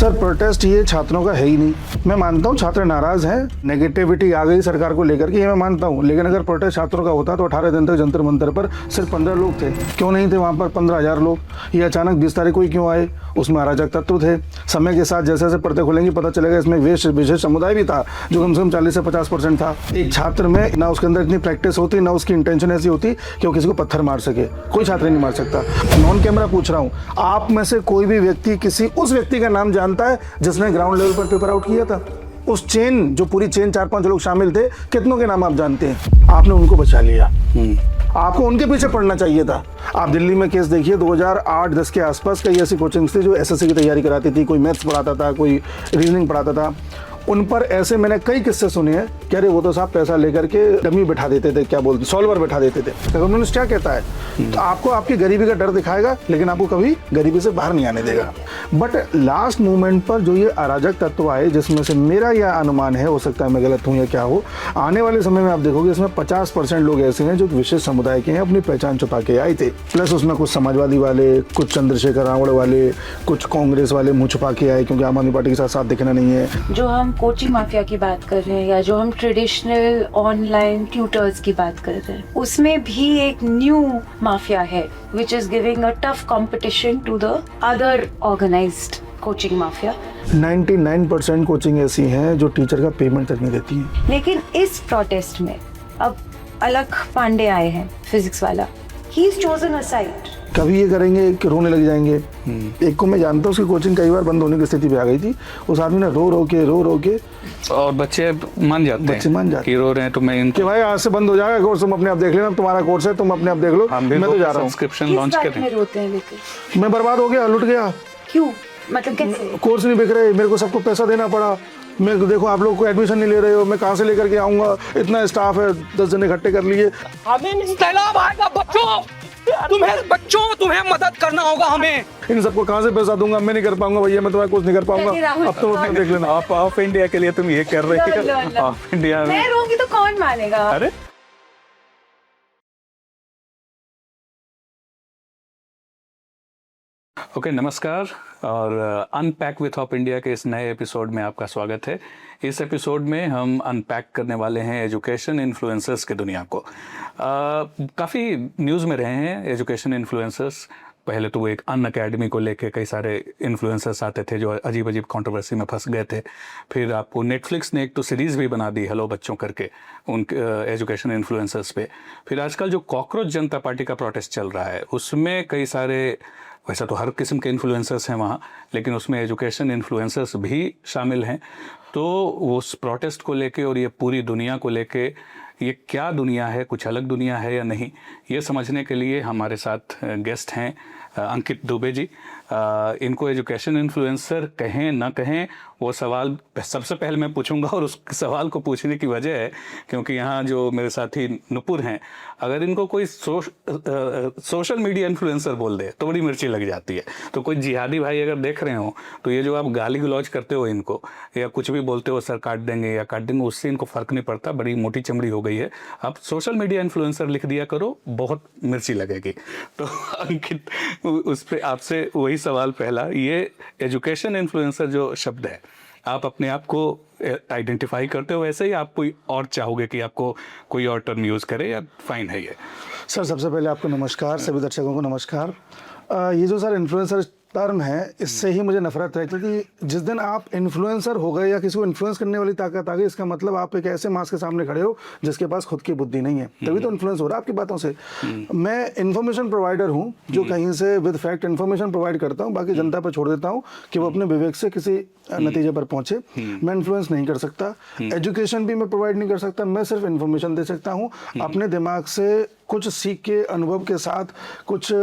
Sir protest ये छात्रों का है ही नहीं। मैं मानता हूँ छात्र नाराज हैं, नेगेटिविटी आ गई सरकार को लेकर के, ये मैं मानता हूँ। लेकिन अगर प्रोटेस्ट छात्रों का होता तो 18 दिन तक जंतर मंतर पर सिर्फ 15 लोग थे, क्यों नहीं थे वहाँ पर 15,000 लोग? ये अचानक 20 तारीख को ही क्यों आए? उसमें अराजक तत्व थे। समय के साथ जैसे जैसे पर्दे खुलेंगे पता चलेगा इसमें विशेष समुदाय भी था जो कम से कम 40 से 50% था। एक छात्र में ना उसके अंदर इतनी प्रैक्टिस होती, ना उसकी इंटेंशन ऐसी होती कि वो किसी को पत्थर मार सके। कोई छात्र नहीं मार सकता। नॉन कैमरा पूछ रहा हूँ, आप में से कोई भी व्यक्ति किसी उस व्यक्ति का नाम जानता है जिसने ग्राउंड लेवल पर पेपर आउट किया था? उस चेन, जो पूरी चेन 4-5 लोग शामिल थे, कितनों के नाम आप जानते हैं? आपने उनको बचा लिया। आपको उनके पीछे पड़ना चाहिए था। आप दिल्ली में केस देखिए, 2008-10 के आसपास कई ऐसी कोचिंग्स थी जो एसएससी की तैयारी कराती थी। कोई मैथ्स पढ़ाता था, कोई रीजनिंग पढ़ाता था। उन पर ऐसे मैंने कई किस्से सुने हैं कि अरे वो तो साहब पैसा लेकर के डमी बैठा देते थे, क्या बोलते, सॉल्वर बैठा देते थे। गवर्नमेंट क्या कहता है? तो आपको आपकी गरीबी का डर दिखाएगा, लेकिन आपको कभी गरीबी से बाहर नहीं आने देगा। बट लास्ट मोमेंट पर जो ये अराजक तत्व आए, जिसमें से मेरा यह अनुमान है, हो सकता है मैं गलत हूँ या क्या हो, आने वाले समय में आप देखोगे इसमें 50% लोग ऐसे हैं जो विशेष समुदाय के हैं, अपनी पहचान छुपा के आए थे। प्लस उसमें कुछ समाजवादी वाले, कुछ चंद्रशेखर रावण वाले, कुछ कांग्रेस वाले मुँह छुपा के आए क्योंकि आम आदमी पार्टी के साथ साथ दिखना नहीं है। जो हम कोचिंग माफिया की बात कर रहे हैं या जो हम ट्रेडिशनल ऑनलाइन ट्यूटर्स की बात कर रहे हैं, उसमें भी एक न्यू माफिया है which is giving a tough competition to the other organized coaching mafia. 99% coaching ऐसी हैं जो टीचर का पेमेंट तक नहीं देती हैं। लेकिन इस प्रोटेस्ट में अब अलख पांडे आए हैं, फिजिक्स वाला। He is chosen a side. कभी ये करेंगे कि रोने लग जाएंगे। एक को मैं जानता हूँ, उसकी कोचिंग कई बार बंद होने की स्थिति पे आ गई थी। उस आदमी ने रो रो के और बच्चे मान जाते हैं कि रो रहे हैं, तो मैं इनके कि भाई आज से बंद हो जाएगा कोर्स, तुम अपने आप देख लेना, तुम्हारा कोर्स है, तुम अपने आप देख लो, मैं तो जा रहा हूँ। सब्सक्रिप्शन लॉन्च किस बात करें। में रोते हैं लेकिन? मैं बर्बाद हो गया, लुट गया। क्यों? मतलब कैसे? कोर्स नहीं बिक रहे, मेरे को सबको पैसा देना पड़ा। मैं देखो आप लोग को एडमिशन नहीं ले रहे हो, मैं कहाँ से लेकर के आऊंगा? इतना स्टाफ है, 10 जने इकट्ठे कर लिए। हमें नहीं सैलाब आएगा बच्चों, तुम्हें मदद करना होगा हमें। इन सबको कहाँ से पैसा दूंगा? मैं नहीं कर पाऊंगा भैया, मैं तुम्हारा कुछ नहीं कर पाऊंगा। अब तो अपना देख लेना। आप ऑफ इंडिया के लिए तुम ये कर रहे लो। हो? ऑफ इंडिया में मैं रोऊंगी तो कौन मानेगा? अरे ओके, नमस्कार और अनपैक विथ ऑफ इंडिया के इस नए एपिसोड में आपका स्वागत है। इस एपिसोड में हम अनपैक करने वाले हैं एजुकेशन इन्फ्लुएंसर्स की दुनिया को। काफ़ी न्यूज़ में रहे हैं एजुकेशन इन्फ्लुएंसर्स। पहले तो वो एक अन अकेडमी को लेके कई सारे इन्फ्लुएंसर्स आते थे जो अजीब अजीब कंट्रोवर्सी में फंस गए थे। फिर आपको नेटफ्लिक्स ने एक तो सीरीज़ भी बना दी हेलो बच्चों करके उन एजुकेशन इन्फ्लुएंसर्स पे। फिर आजकल जो कॉकरोच जनता पार्टी का प्रोटेस्ट चल रहा है उसमें कई सारे, वैसा तो हर किस्म के इन्फ्लुएंसर्स हैं वहाँ, लेकिन उसमें एजुकेशन इन्फ्लुएंसर्स भी शामिल हैं। तो उस प्रोटेस्ट को लेके और ये पूरी दुनिया को लेके, ये क्या दुनिया है, कुछ अलग दुनिया है या नहीं, ये समझने के लिए हमारे साथ गेस्ट हैं अंकित दुबे जी। इनको एजुकेशन इन्फ्लुएंसर कहें ना कहें वो सवाल सबसे पहले मैं पूछूंगा, और उस सवाल को पूछने की वजह है क्योंकि यहाँ जो मेरे साथी नुपुर हैं, अगर इनको कोई सोशल मीडिया इन्फ्लुएंसर बोल दे तो बड़ी मिर्ची लग जाती है। तो कोई जिहादी भाई अगर देख रहे हो तो ये जो आप गाली गलौज करते हो इनको या कुछ भी बोलते हो, सर काट देंगे या काट देंगे, उससे इनको फ़र्क नहीं पड़ता। बड़ी मोटी चमड़ी हो गई है, आप सोशल मीडिया इन्फ्लुएंसर लिख दिया करो, बहुत मिर्ची लगेगी। तो अंकित, उस पर आपसे वही सवाल पहला, ये एजुकेशन इन्फ्लुएंसर जो शब्द है, आप अपने आप को आइडेंटिफाई करते हो ऐसे, ही आप कोई और चाहोगे कि आपको कोई और टर्म यूज़ करे, या फाइन है ये? सर सबसे पहले आपको नमस्कार, सभी दर्शकों को नमस्कार। ये जो सर इन्फ्लुएंसर टर्म है, इससे ही मुझे नफरत है, क्योंकि जिस दिन आप इन्फ्लुएंसर हो गए या किसी को इन्फ्लुएंस करने वाली ताकत आ गई, इसका मतलब आप एक ऐसे मास के सामने खड़े हो जिसके पास खुद की बुद्धि नहीं है, तभी तो इन्फ्लुएंस हो रहा है आपकी बातों से। मैं इन्फॉर्मेशन प्रोवाइडर हूँ जो कहीं से विद फैक्ट इन्फॉर्मेशन प्रोवाइड करता हूँ, बाकी जनता पर छोड़ देता हूँ कि वो अपने विवेक से किसी नतीजे पर पहुंचे। मैं इन्फ्लुएंस नहीं कर सकता, एजुकेशन भी मैं प्रोवाइड नहीं कर सकता, मैं सिर्फ इन्फॉर्मेशन दे सकता हूँ। अपने दिमाग से कुछ सीख के, अनुभव के साथ कुछ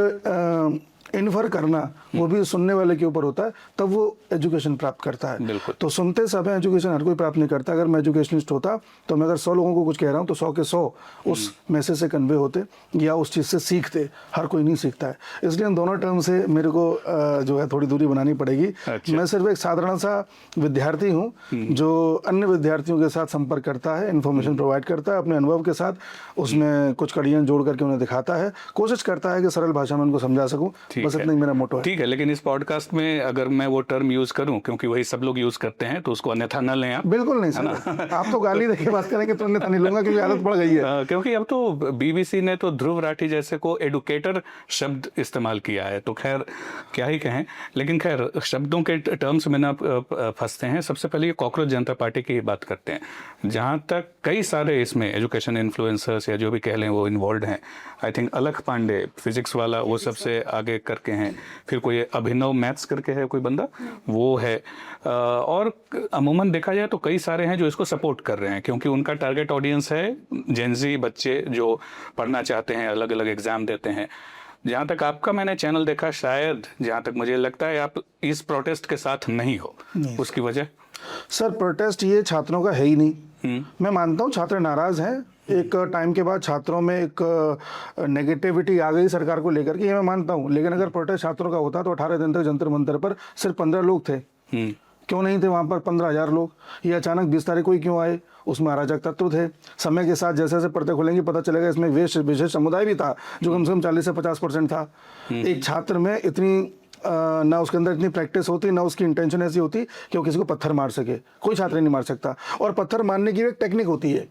इन्फर करना, वो भी सुनने वाले के ऊपर होता है, तब वो एजुकेशन प्राप्त करता है। तो सुनते सब है, एजुकेशन हर कोई प्राप्त नहीं करता। अगर मैं एजुकेशनिस्ट होता तो मैं अगर 100 लोगों को कुछ कह रहा हूँ तो 100 के 100 उस मैसेज से कन्वे होते या उस चीज़ से सीखते। हर कोई नहीं सीखता है, इसलिए इन दोनों टर्म से मेरे को जो है थोड़ी दूरी बनानी पड़ेगी। अच्छा। मैं सिर्फ एक साधारण सा विद्यार्थी हूँ जो अन्य विद्यार्थियों के साथ संपर्क करता है, इन्फॉर्मेशन प्रोवाइड करता है, अपने अनुभव के साथ उसमें कुछ कड़ियाँ जोड़ करके उन्हें दिखाता है, कोशिश करता है कि सरल भाषा में उनको समझा सकूँ। बस इतना ही मेरा मोटो है। ठीक है, लेकिन इस पॉडकास्ट में अगर मैं वो टर्म यूज करूं, क्योंकि वही सब लोग यूज करते हैं, तो उसको अन्यथा न लें आप। बिल्कुल नहीं सर, आप तो गाली देके बात करेंगे तो अन्यथा नहीं लूंगा, क्योंकि आदत पड़ गई है। क्योंकि अब तो बीबीसी ने तो ध्रुव राठी जैसे को एडुकेटर शब्द इस्तेमाल किया है, तो खैर क्या ही कहें। लेकिन खैर शब्दों के टर्म्स में ना फंसते हैं। सबसे पहले ये कॉकरोच जनता पार्टी की बात करते हैं, जहाँ तक कई सारे इसमें एजुकेशन इन्फ्लुएंसर्स या जो भी कह लें वो इन्वॉल्व हैं। आई थिंक अलख पांडे फिजिक्स वाला वो सबसे आगे करके हैं, फिर कोई अभिनव मैथ्स करके है कोई बंदा, वो है, और अमूमन देखा जाए तो कई सारे हैं जो इसको सपोर्ट कर रहे हैं, क्योंकि उनका टारगेट ऑडियंस है जेनजी बच्चे जो पढ़ना चाहते हैं, अलग अलग एग्जाम देते हैं। जहाँ तक आपका मैंने चैनल देखा, शायद जहाँ तक मुझे लगता है आप इस प्रोटेस्ट के साथ नहीं हो। उसकी वजह? सर प्रोटेस्ट ये छात्रों का है ही नहीं। मैं मानता हूँ छात्र नाराज हैं, एक टाइम के बाद छात्रों में एक नेगेटिविटी आ गई सरकार को लेकर के, ये मैं मानता हूँ। लेकिन अगर प्रोटेस्ट छात्रों का होता तो 18 दिन तक जंतर मंतर पर सिर्फ 15 लोग थे, क्यों नहीं थे वहाँ पर 15,000 लोग? ये अचानक 20 तारीख को ही क्यों आए? उसमें अराजक तत्व थे। समय के साथ जैसे जैसे पर्दे खुलेंगे पता चलेगा इसमें विशेष समुदाय भी था जो कम से कम 40 से 50% था। एक छात्र में इतनी ना उसके अंदर इतनी प्रैक्टिस होती, ना उसकी इंटेंशन ऐसी होती कि वो किसी को पत्थर मार सके। कोई छात्र नहीं मार सकता, और पत्थर मारने की एक टेक्निक होती है।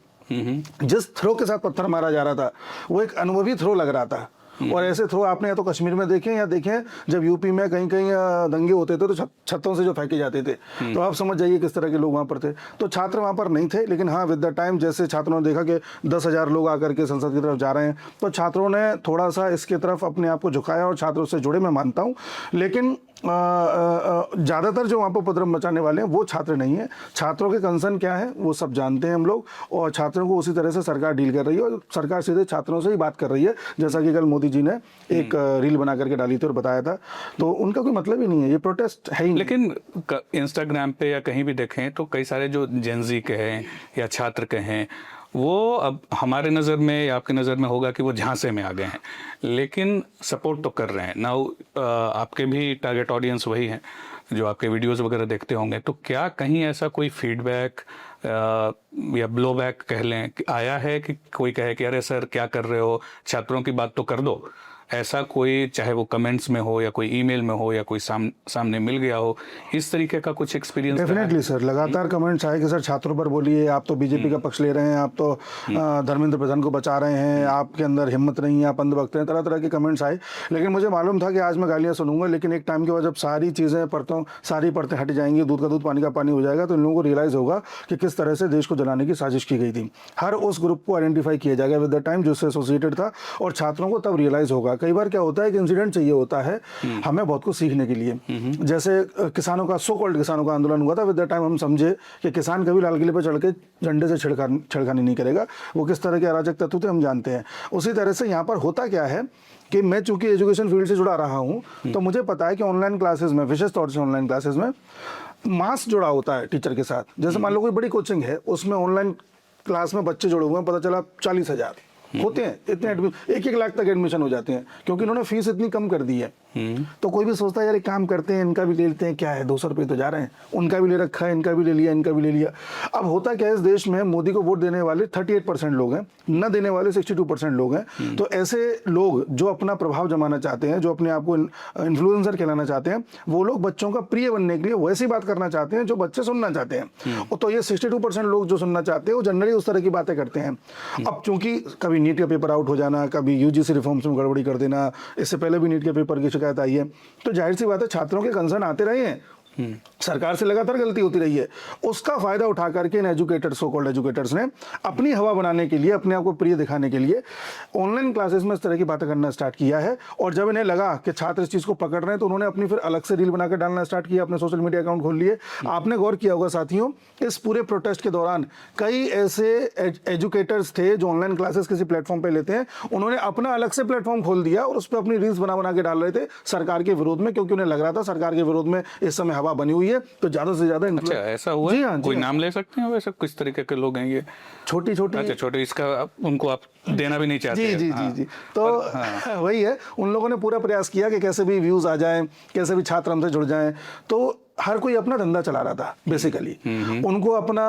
जिस थ्रो के साथ पत्थर मारा जा रहा था वो एक अनुभवी थ्रो लग रहा था। और ऐसे थ्रो आपने या तो कश्मीर में देखे या देखें, जब यूपी में कहीं कहीं दंगे होते थे तो छतों से जो फेंके जाते थे, तो आप समझ जाइए किस तरह के लोग वहाँ पर थे। तो छात्र वहाँ पर नहीं थे, लेकिन हाँ विद द टाइम जैसे छात्रों ने देखा कि 10,000 लोग आकर के संसद की तरफ जा रहे हैं, तो छात्रों ने थोड़ा सा इसके तरफ अपने आप को झुकाया और छात्रों से जुड़े, मैं मानता हूँ। लेकिन ज़्यादातर जो वहाँ पर उपद्रव मचाने वाले हैं वो छात्र नहीं है। छात्रों के कंसर्न क्या है वो सब जानते हैं हम लोग, और छात्रों को उसी तरह से सरकार डील कर रही है, और सरकार सीधे छात्रों से ही बात कर रही है, जैसा कि कल मोदी जी ने एक रील बना करके डाली थी और बताया था। तो उनका कोई मतलब ही नहीं है, ये प्रोटेस्ट है ही नहीं। लेकिन इंस्टाग्राम पे या कहीं भी देखें तो कई सारे जो जेनजी कहें या छात्र कहें, वो अब हमारे नज़र में या आपकी नज़र में होगा कि वो झांसे में आ गए हैं, लेकिन सपोर्ट तो कर रहे हैं ना। आपके भी टारगेट ऑडियंस वही है जो आपके वीडियोस वगैरह देखते होंगे। तो क्या कहीं ऐसा कोई फीडबैक या ब्लोबैक कह लें आया है कि कोई कहे कि अरे सर क्या कर रहे हो, छात्रों की बात तो कर दो? ऐसा कोई, चाहे वो कमेंट्स में हो या कोई ईमेल में हो या कोई सामने मिल गया हो, इस तरीके का कुछ एक्सपीरियंस? डेफिनेटली सर, लगातार कमेंट्स आए कि सर छात्रों पर बोलिए, आप तो बीजेपी का पक्ष ले रहे हैं, आप तो धर्मेंद्र प्रधान को बचा रहे हैं, आपके अंदर हिम्मत नहीं है, आप अंधभक्त हैं, तरह तरह के कमेंट्स आए। लेकिन मुझे मालूम था कि आज मैं गालियाँ सुनूंगा, लेकिन एक टाइम के बाद जब सारी चीज़ें सारी परतें हट जाएंगी, दूध का दूध पानी का पानी हो जाएगा, तो इन लोगों को रियलाइज़ होगा कि किस तरह से देश को जलाने की साजिश की गई थी। हर उस ग्रुप को आइडेंटिफाई किया जाएगा विद द टाइम जो उससे एसोसिएटेड था, और छात्रों को तब रियलाइज़ होगा। कई बार क्या होता है, इंसिडेंट चाहिए होता है हमें बहुत कुछ सीखने के लिए। जैसे किसानों का, सो कॉल्ड किसानों का आंदोलन हुआ था, विद द टाइम हम समझे कि किसान कभी लाल किले पर चढ़ के झंडे से छेड़खानी नहीं करेगा, वो किस तरह के अराजक तत्व थे हम जानते हैं। उसी तरह से यहाँ पर होता क्या है कि मैं चूंकि एजुकेशन फील्ड से जुड़ा रहा हूँ, तो मुझे पता है कि ऑनलाइन क्लासेस में, विशेष तौर से ऑनलाइन क्लासेस में मास जुड़ा होता है टीचर के साथ। जैसे मान लो कोई बड़ी कोचिंग है, उसमें ऑनलाइन क्लास में बच्चे जुड़े हुए हैं, पता चला 40,000 होते हैं, इतने 1-1 लाख तक एडमिशन हो जाते हैं, क्योंकि इन्होंने फीस इतनी कम कर दी है। तो कोई भी सोचता है यार एक काम करते हैं, इनका भी ले लेते हैं, क्या है 200 रुपये तो जा रहे हैं, उनका भी ले रखा है, इनका भी ले लिया, इनका भी ले लिया। अब होता क्या है, इस देश में मोदी को वोट देने वाले 38% लोग हैं, न देने वाले 62% लोग हैं। तो ऐसे लोग जो अपना प्रभाव जमाना चाहते हैं, जो अपने आप को इन्फ्लुएंसर कहलाना चाहते हैं, वो लोग बच्चों का प्रिय बनने के लिए वैसी बात करना चाहते हैं जो बच्चे सुनना चाहते हैं। तो ये 62% लोग जो सुनना चाहते हैं वो जनरली उस तरह की बातें करते हैं। अब चूंकि कभी नीट का पेपर आउट हो जाना, कभी यूजीसी रिफॉर्म्स में गड़बड़ी कर देना, इससे पहले भी नीट के पेपर की शिकायत आई है, तो जाहिर सी बात है छात्रों के कंसर्न आते रहे हैं, सरकार से लगातार गलती होती रही है। उसका फायदा उठा करके इन एजुकेटर्स, सो कॉल्ड एजुकेटर्स ने अपनी हवा बनाने के लिए, अपने आप को प्रिय दिखाने के लिए ऑनलाइन क्लासेस में इस तरह की बातें करना स्टार्ट किया है। और जब इन्हें लगा कि छात्र इस चीज़ को पकड़ रहे हैं, तो उन्होंने अपनी फिर अलग से रील बनाकर डालना स्टार्ट किया, अपने सोशल मीडिया अकाउंट खोल लिए। आपने गौर किया होगा साथियों, इस पूरे प्रोटेस्ट के दौरान कई ऐसे एजुकेटर्स थे जो ऑनलाइन क्लासेस किसी प्लेटफॉर्म पर लेते हैं, उन्होंने अपना अलग से प्लेटफॉर्म खोल दिया और उस पर अपनी रील्स बना के डाल रहे थे सरकार के विरोध में, क्योंकि उन्हें लग रहा था सरकार के विरोध में इस समय हवा बनी हुई है, तो ज्यादा से ज्यादा। अच्छा, ऐसा हुआ? जी हाँ, कोई नाम ले सकते हैं वैसे किस तरीके के लोग हैं ये? छोटी छोटी, अच्छा छोटे, इसका उनको आप देना भी नहीं चाहते? जी जी जी। तो वही है, उन लोगों ने पूरा प्रयास किया कि कैसे भी व्यूज आ जाएं, कैसे भी छात्र हमसे जुड़ जाएं। तो हर कोई अपना धंधा चला रहा था बेसिकली, उनको अपना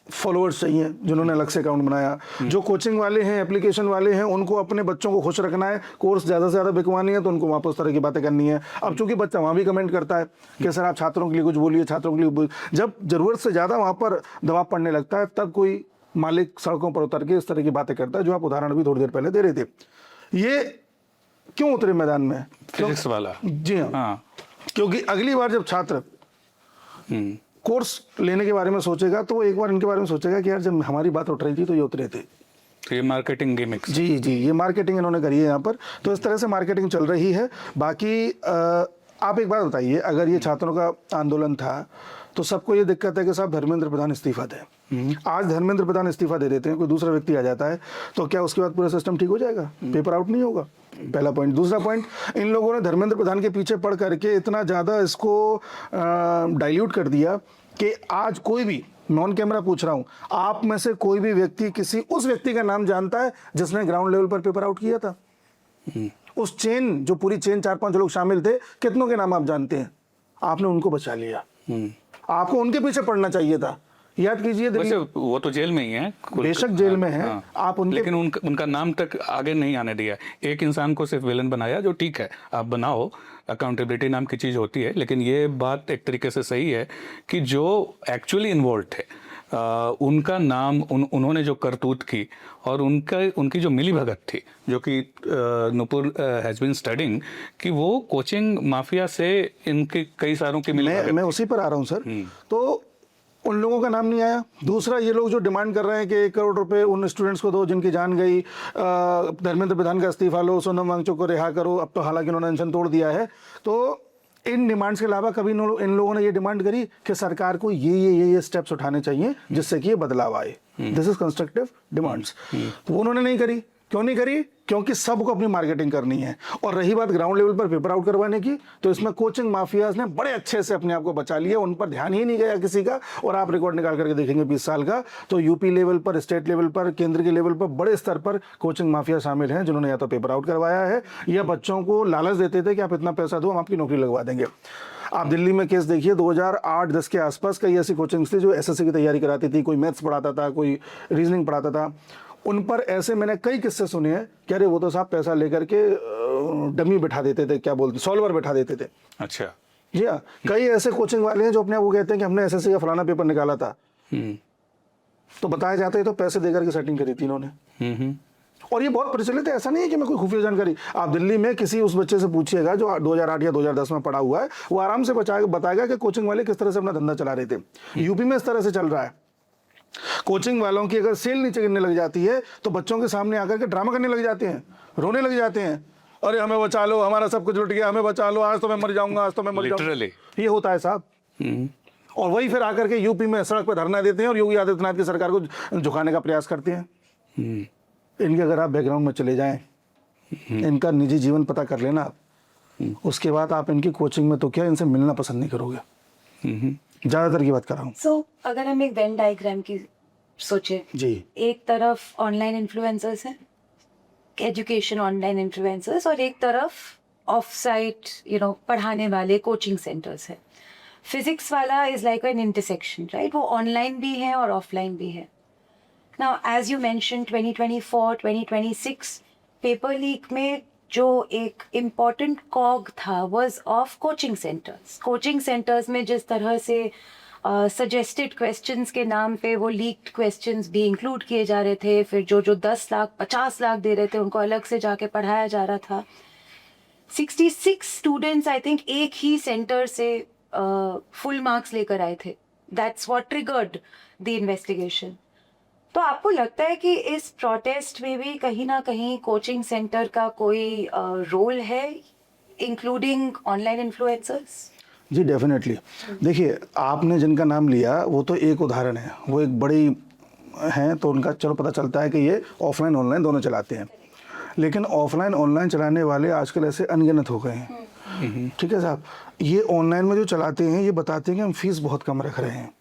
फॉलोअर्स चाहिए जिन्होंने अलग से अकाउंट बनाया, जो कोचिंग वाले हैं, एप्लीकेशन वाले हैं, उनको अपने बच्चों को खुश रखना है, कोर्स ज़्यादा से ज़्यादा बिकवानी है, तो उनको वहाँ पर उस तरह की बातें करनी है। अब चूंकि बच्चा वहाँ भी कमेंट करता है कि सर आप छात्रों के लिए कुछ बोलिए, छात्रों के लिए जब ज़रूरत से ज़्यादा वहाँ पर दबाव पड़ने लगता है, तब कोई मालिक सड़कों पर उतर के इस तरह की बातें करता है, जो आप उदाहरण अभी थोड़ी देर पहले दे रहे थे। ये क्यों उतरे मैदान में? फिजिक्स वाला। जी हाँ, हाँ। क्योंकि अगली बार जब छात्र कोर्स लेने के बारे में सोचेगा, तो वो एक बार इनके बारे में सोचेगा कि यार जब हमारी बात उठ रही थी तो ये उतरे थे। तो ये मार्केटिंग गिमिक्स। जी जी, ये मार्केटिंग इन्होंने करी है यहाँ पर, तो इस तरह से मार्केटिंग चल रही है। बाकी आप एक बात बताइए, अगर ये छात्रों का आंदोलन था तो सबको ये दिक्कत है कि साहब धर्मेंद्र प्रधान इस्तीफा दें। आज धर्मेंद्र प्रधान इस्तीफा दे देते हैं, कोई दूसरा व्यक्ति आ जाता है, तो क्या उसके बाद पूरा सिस्टम ठीक हो जाएगा? पेपर आउट नहीं होगा, पहला पॉइंट। दूसरा पॉइंट, इन लोगों ने धर्मेंद्र प्रधान के पीछे पड़ करके इतना ज़्यादा इसको डाइल्यूट कर दिया कि आज कोई भी, मैं ऑन कैमरा पूछ रहा हूँ, आप में से कोई भी व्यक्ति किसी उस व्यक्ति का नाम जानता है जिसने ग्राउंड लेवल पर पेपर आउट किया था? उस चेन, जो पूरी चेन 4-5 लोग शामिल थे, कितनों के नाम आप जानते हैं? आपने उनको बचा लिया। आपको उनके पीछे पड़ना चाहिए था। याद कीजिए, वैसे वो तो जेल में ही है, बेशक जेल में है। हाँ। आप उनके, लेकिन उनका नाम तक आगे नहीं आने दिया। एक इंसान को सिर्फ विलन बनाया, जो ठीक है, आप बनाओ, अकाउंटेबिलिटी नाम की चीज़ होती है, लेकिन ये बात एक तरीके से सही है कि जो एक्चुअली इन्वॉल्व थे, उनका नाम, उन्होंने जो करतूत की और उनकी जो मिली भगत थी, जो कि नुपुर हैज़ बीन स्टडिंग, कि वो कोचिंग माफिया से इनके कई सारों की मिली भगत। मैं उसी पर आ रहा हूँ सर। तो उन लोगों का नाम नहीं आया। दूसरा, ये लोग जो डिमांड कर रहे हैं कि 1 करोड़ रुपए उन स्टूडेंट्स को दो जिनकी जान गई, धर्मेंद्र प्रधान का इस्तीफा लो, सोनम वांगचुक को रिहा करो। अब तो हालांकि उन्होंने अनशन तोड़ दिया है। तो इन डिमांड्स के अलावा कभी इन लोगों ने ये डिमांड करी कि सरकार को ये स्टेप्स उठाने चाहिए जिससे कि ये बदलाव आए। This is constructive demands. तो उन्होंने नहीं करी। क्यों नहीं करी? क्योंकि सबको अपनी मार्केटिंग करनी है। और रही बात ग्राउंड लेवल पर पेपर आउट करवाने की, तो इसमें कोचिंग माफियाज ने बड़े अच्छे से अपने आप को बचा लिया, उन पर ध्यान ही नहीं गया किसी का। और आप रिकॉर्ड निकाल करके देखेंगे 20 साल का, तो यूपी लेवल पर, स्टेट लेवल पर, केंद्र के लेवल पर बड़े स्तर पर कोचिंग माफिया शामिल हैं, जिन्होंने या तो पेपर आउट करवाया है या बच्चों को लालच देते थे कि आप इतना पैसा दो, हम आपकी नौकरी लगवा देंगे। आप दिल्ली में केस देखिए, 2008-10 के आसपास कई ऐसी कोचिंग्स थी जो एसएससी की तैयारी कराती थी। कोई मैथ्स पढ़ाता था, कोई रीजनिंग पढ़ाता था। उन पर ऐसे मैंने कई किस्से सुने हैं कि अरे वो तो साहब पैसा लेकर के डमी बैठा देते थे, क्या बोलते, सॉल्वर बैठा देते थे। अच्छा। जी हाँ, कई ऐसे कोचिंग वाले हैं जो अपने वो कहते हैं कि हमने एसएससी का फलाना पेपर निकाला था, तो बताया जाता है तो पैसे देकर के सेटिंग करी थी इन्होंने। और ये बहुत प्रचलित है, ऐसा नहीं है कि मैं कोई खुफिया जानकारी। आप दिल्ली में किसी उस बच्चे से पूछिएगा जो 2008 या 2010 में पढ़ा हुआ है, वो आराम से बताएगा कि कोचिंग वाले किस तरह से अपना धंधा चला रहे थे। यूपी में इस तरह से चल रहा है। कोचिंग वालों की अगर सेल नीचे गिरने लग जाती है तो बच्चों के सामने आकर के ड्रामा करने लग जाते हैं, रोने लग जाते हैं, अरे हमें बचा लो, हमारा सब कुछ लुट गया, हमें बचा लो, आज तो मैं मर जाऊंगा, आज तो मैं मर जाऊंगा। ये होता है साहब। और वही फिर आकर के यूपी में सड़क पर धरना देते हैं और योगी आदित्यनाथ की सरकार को झुकाने का प्रयास करते हैं। इनके अगर आप बैकग्राउंड में चले जाएं, इनका निजी जीवन पता कर लेना आप, उसके बाद आप इनकी कोचिंग में तो क्या, इनसे मिलना पसंद नहीं करोगे। ज्यादातर की बात कर रहा हूँ। So, अगर हम एक वेन डायग्राम की सोचे जी, एक तरफ ऑनलाइन इन्फ्लुएंसर्स हैं, एजुकेशन ऑनलाइन इन्फ्लुएंसर्स, और एक तरफ ऑफ साइट पढ़ाने वाले कोचिंग सेंटर्स हैं। Physics Wallah is like an intersection, right? वो ऑनलाइन भी है और ऑफलाइन भी है। Now as you mention 2024 2026 paper leak में जो एक इम्पॉर्टेंट कॉग था was of coaching centres. Coaching centres में जिस तरह से सजेस्टेड क्वेश्चंस के नाम पे वो लीक्ड क्वेश्चंस भी इंक्लूड किए जा रहे थे, फिर जो 10 लाख 50 लाख दे रहे थे उनको अलग से जाके पढ़ाया जा रहा था। 66 स्टूडेंट्स आई थिंक एक ही सेंटर से फुल मार्क्स लेकर आए थे। That's what triggered the investigation. तो आपको लगता है कि इस प्रोटेस्ट में भी कहीं ना कहीं कोचिंग सेंटर का कोई रोल है, इंक्लूडिंग ऑनलाइन इन्फ्लुएंसर्स? जी डेफिनेटली। देखिए, आपने जिनका नाम लिया वो तो एक उदाहरण है, वो एक बड़ी हैं, तो उनका चलो पता चलता है कि ये ऑफलाइन ऑनलाइन दोनों चलाते हैं। लेकिन ऑफलाइन ऑनलाइन चलाने वाले आजकल ऐसे अनगिनत हो गए हैं। ठीक है साहब, ये ऑनलाइन में जो चलाते हैं ये बताते हैं कि हम फीस बहुत कम रख रहे हैं।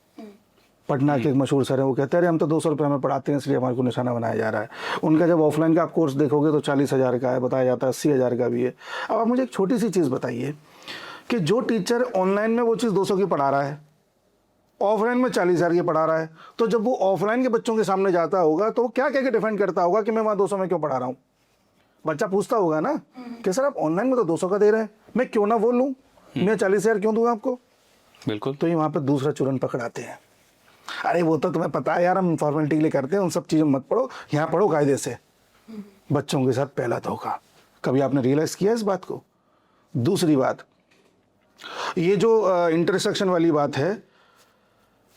पटना के एक मशहूर सर है, वो कहते हैं हम तो 200 रुपये में पढ़ाते हैं, इसलिए हमारे को निशाना बनाया जा रहा है। उनका जब ऑफलाइन का आप कोर्स देखोगे तो 40,000 का है, बताया जाता है 80,000 का भी है। अब आप मुझे एक छोटी सी चीज़ बताइए कि जो टीचर ऑनलाइन में वो चीज़ 200 की पढ़ा रहा है, ऑफलाइन में 40,000 के पढ़ा रहा है, तो जब वो ऑफलाइन के बच्चों के सामने जाता होगा तो वो क्या कह के डिफेंड करता होगा कि मैं वहाँ 200 में क्यों पढ़ा रहा हूँ? बच्चा पूछता होगा ना कि सर आप ऑनलाइन में तो 200 का दे रहे हैं, मैं क्यों ना वो लूँ, मैं 40,000 क्यों दूँ आपको? बिल्कुल। तो ये वहाँ पर दूसरा चूरन पकड़ाते हैं। अरे वो तो तुम्हें पता है यार, हम फॉर्मेलिटी के लिए करते हैं, उन सब चीज़ें मत पढ़ो, यहाँ पढ़ो कायदे से। बच्चों के साथ पहला धोखा। कभी आपने रियलाइज़ किया इस बात को? दूसरी बात, ये जो इंटरसेक्शन वाली बात है,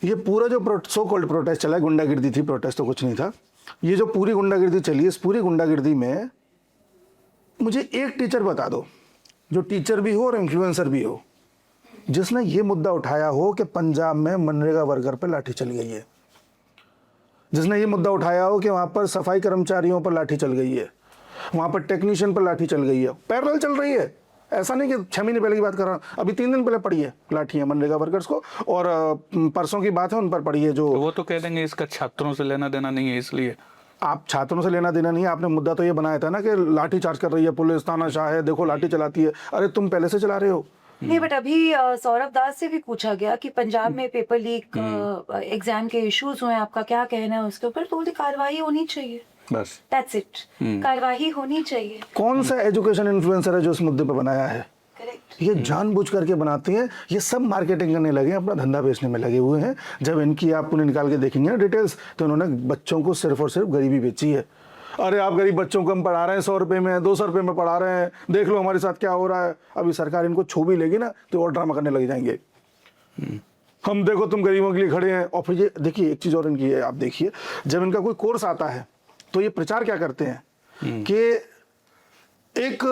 ये पूरा जो सो कॉल्ड प्रोटेस्ट चला है, गुंडागिर्दी थी, प्रोटेस्ट तो कुछ नहीं था। ये जो पूरी गुंडागिर्दी चली है, इस पूरी गुंडागिर्दी में मुझे एक टीचर बता दो, जो टीचर भी हो और इन्फ्लुएंसर भी हो, जिसने ये मुद्दा उठाया हो कि पंजाब में मनरेगा वर्कर पर लाठी चल गई है, जिसने ये मुद्दा उठाया हो कि वहाँ पर सफाई कर्मचारियों पर लाठी चल गई है, वहाँ पर टेक्नीशियन पर लाठी चल गई है, पैरेलल चल रही है। ऐसा नहीं कि 6 महीने पहले की बात कर रहा हूँ, अभी 3 दिन पहले पड़ी है लाठियाँ मनरेगा वर्कर्स को, और परसों की बात है उन पर पड़ी है। जो तो वो तो कह देंगे इसका छात्रों से लेना देना नहीं है, इसलिए आप छात्रों से लेना देना नहीं है, आपने मुद्दा तो ये बनाया था ना कि लाठी चार्ज कर रही है पुलिस, तानाशाह है, देखो लाठी चलाती है। अरे तुम पहले से चला रहे हो। नहीं, बट अभी सौरभ दास से भी पूछा गया कि पंजाब में पेपर लीक एग्जाम के इश्यूज हुए, आपका क्या कहना है उसके ऊपर? तो कार्रवाई होनी चाहिए, बस दैट्स इट, कार्रवाई होनी चाहिए। कौन सा एजुकेशन इन्फ्लुएंसर है जो इस मुद्दे पर बनाया है? करेक्ट। ये जानबूझ करके बनाते हैं, ये सब मार्केटिंग करने लगे हैं, अपना धंधा बेचने में लगे हुए हैं। जब इनकी आप उन्हें निकाल के देखेंगे ना डिटेल्स, तो इन्होंने बच्चों को सिर्फ और सिर्फ गरीबी बेची है। अरे आप गरीब बच्चों को हम पढ़ा रहे हैं 100 रुपये में, 200 रुपये में पढ़ा रहे हैं, देख लो हमारे साथ क्या हो रहा है। अभी सरकार इनको छू भी लेगी ना तो और ड्रामा करने लग जाएंगे। हम देखो तुम गरीबों के लिए खड़े हैं। और फिर ये देखिए एक चीज़ और इनकी है, आप देखिए जब इनका कोई कोर्स आता है तो ये प्रचार क्या करते हैं कि एक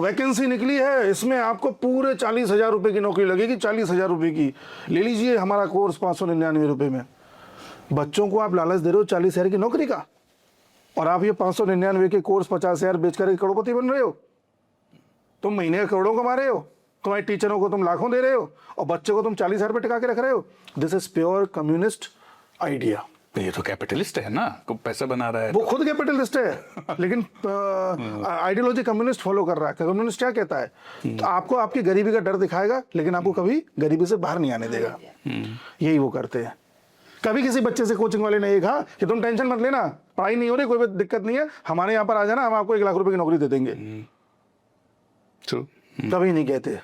वैकेंसी निकली है, इसमें आपको पूरे 40,000 रुपये की नौकरी लगेगी, 40,000 रुपये की, ले लीजिए हमारा कोर्स 599 रुपये में। बच्चों को आप लालच दे रहे हो 40,000 की नौकरी का, और आप ये 599 के कोर्स 50,000 बेचकर करोड़पति बन रहे हो। तुम महीने का करोड़ों कमा रहे हो, तुम्हारे टीचरों को तुम लाखों दे रहे हो, और बच्चे को तुम 40,000 रुपये टिका के रख रहे हो। This is pure communist idea. ये तो कैपिटलिस्ट है ना, को पैसा बना रहा है। वो खुद कैपिटलिस्ट है, लेकिन आइडियोलॉजी कम्युनिस्ट फॉलो कर रहा है। कम्युनिस्ट क्या कहता है? तो आपको आपकी गरीबी का डर दिखाएगा, लेकिन आपको कभी गरीबी से बाहर नहीं आने देगा। यही वो करते हैं। कभी किसी बच्चे से कोचिंग वाले ने ये कहा कि तुम टेंशन मत लेना, पढ़ाई नहीं हो रही, कोई दिक्कत नहीं है, हमारे यहाँ पर आ जाना, हम आपको 1 लाख रुपए की नौकरी दे देंगे। कभी नहीं कहते,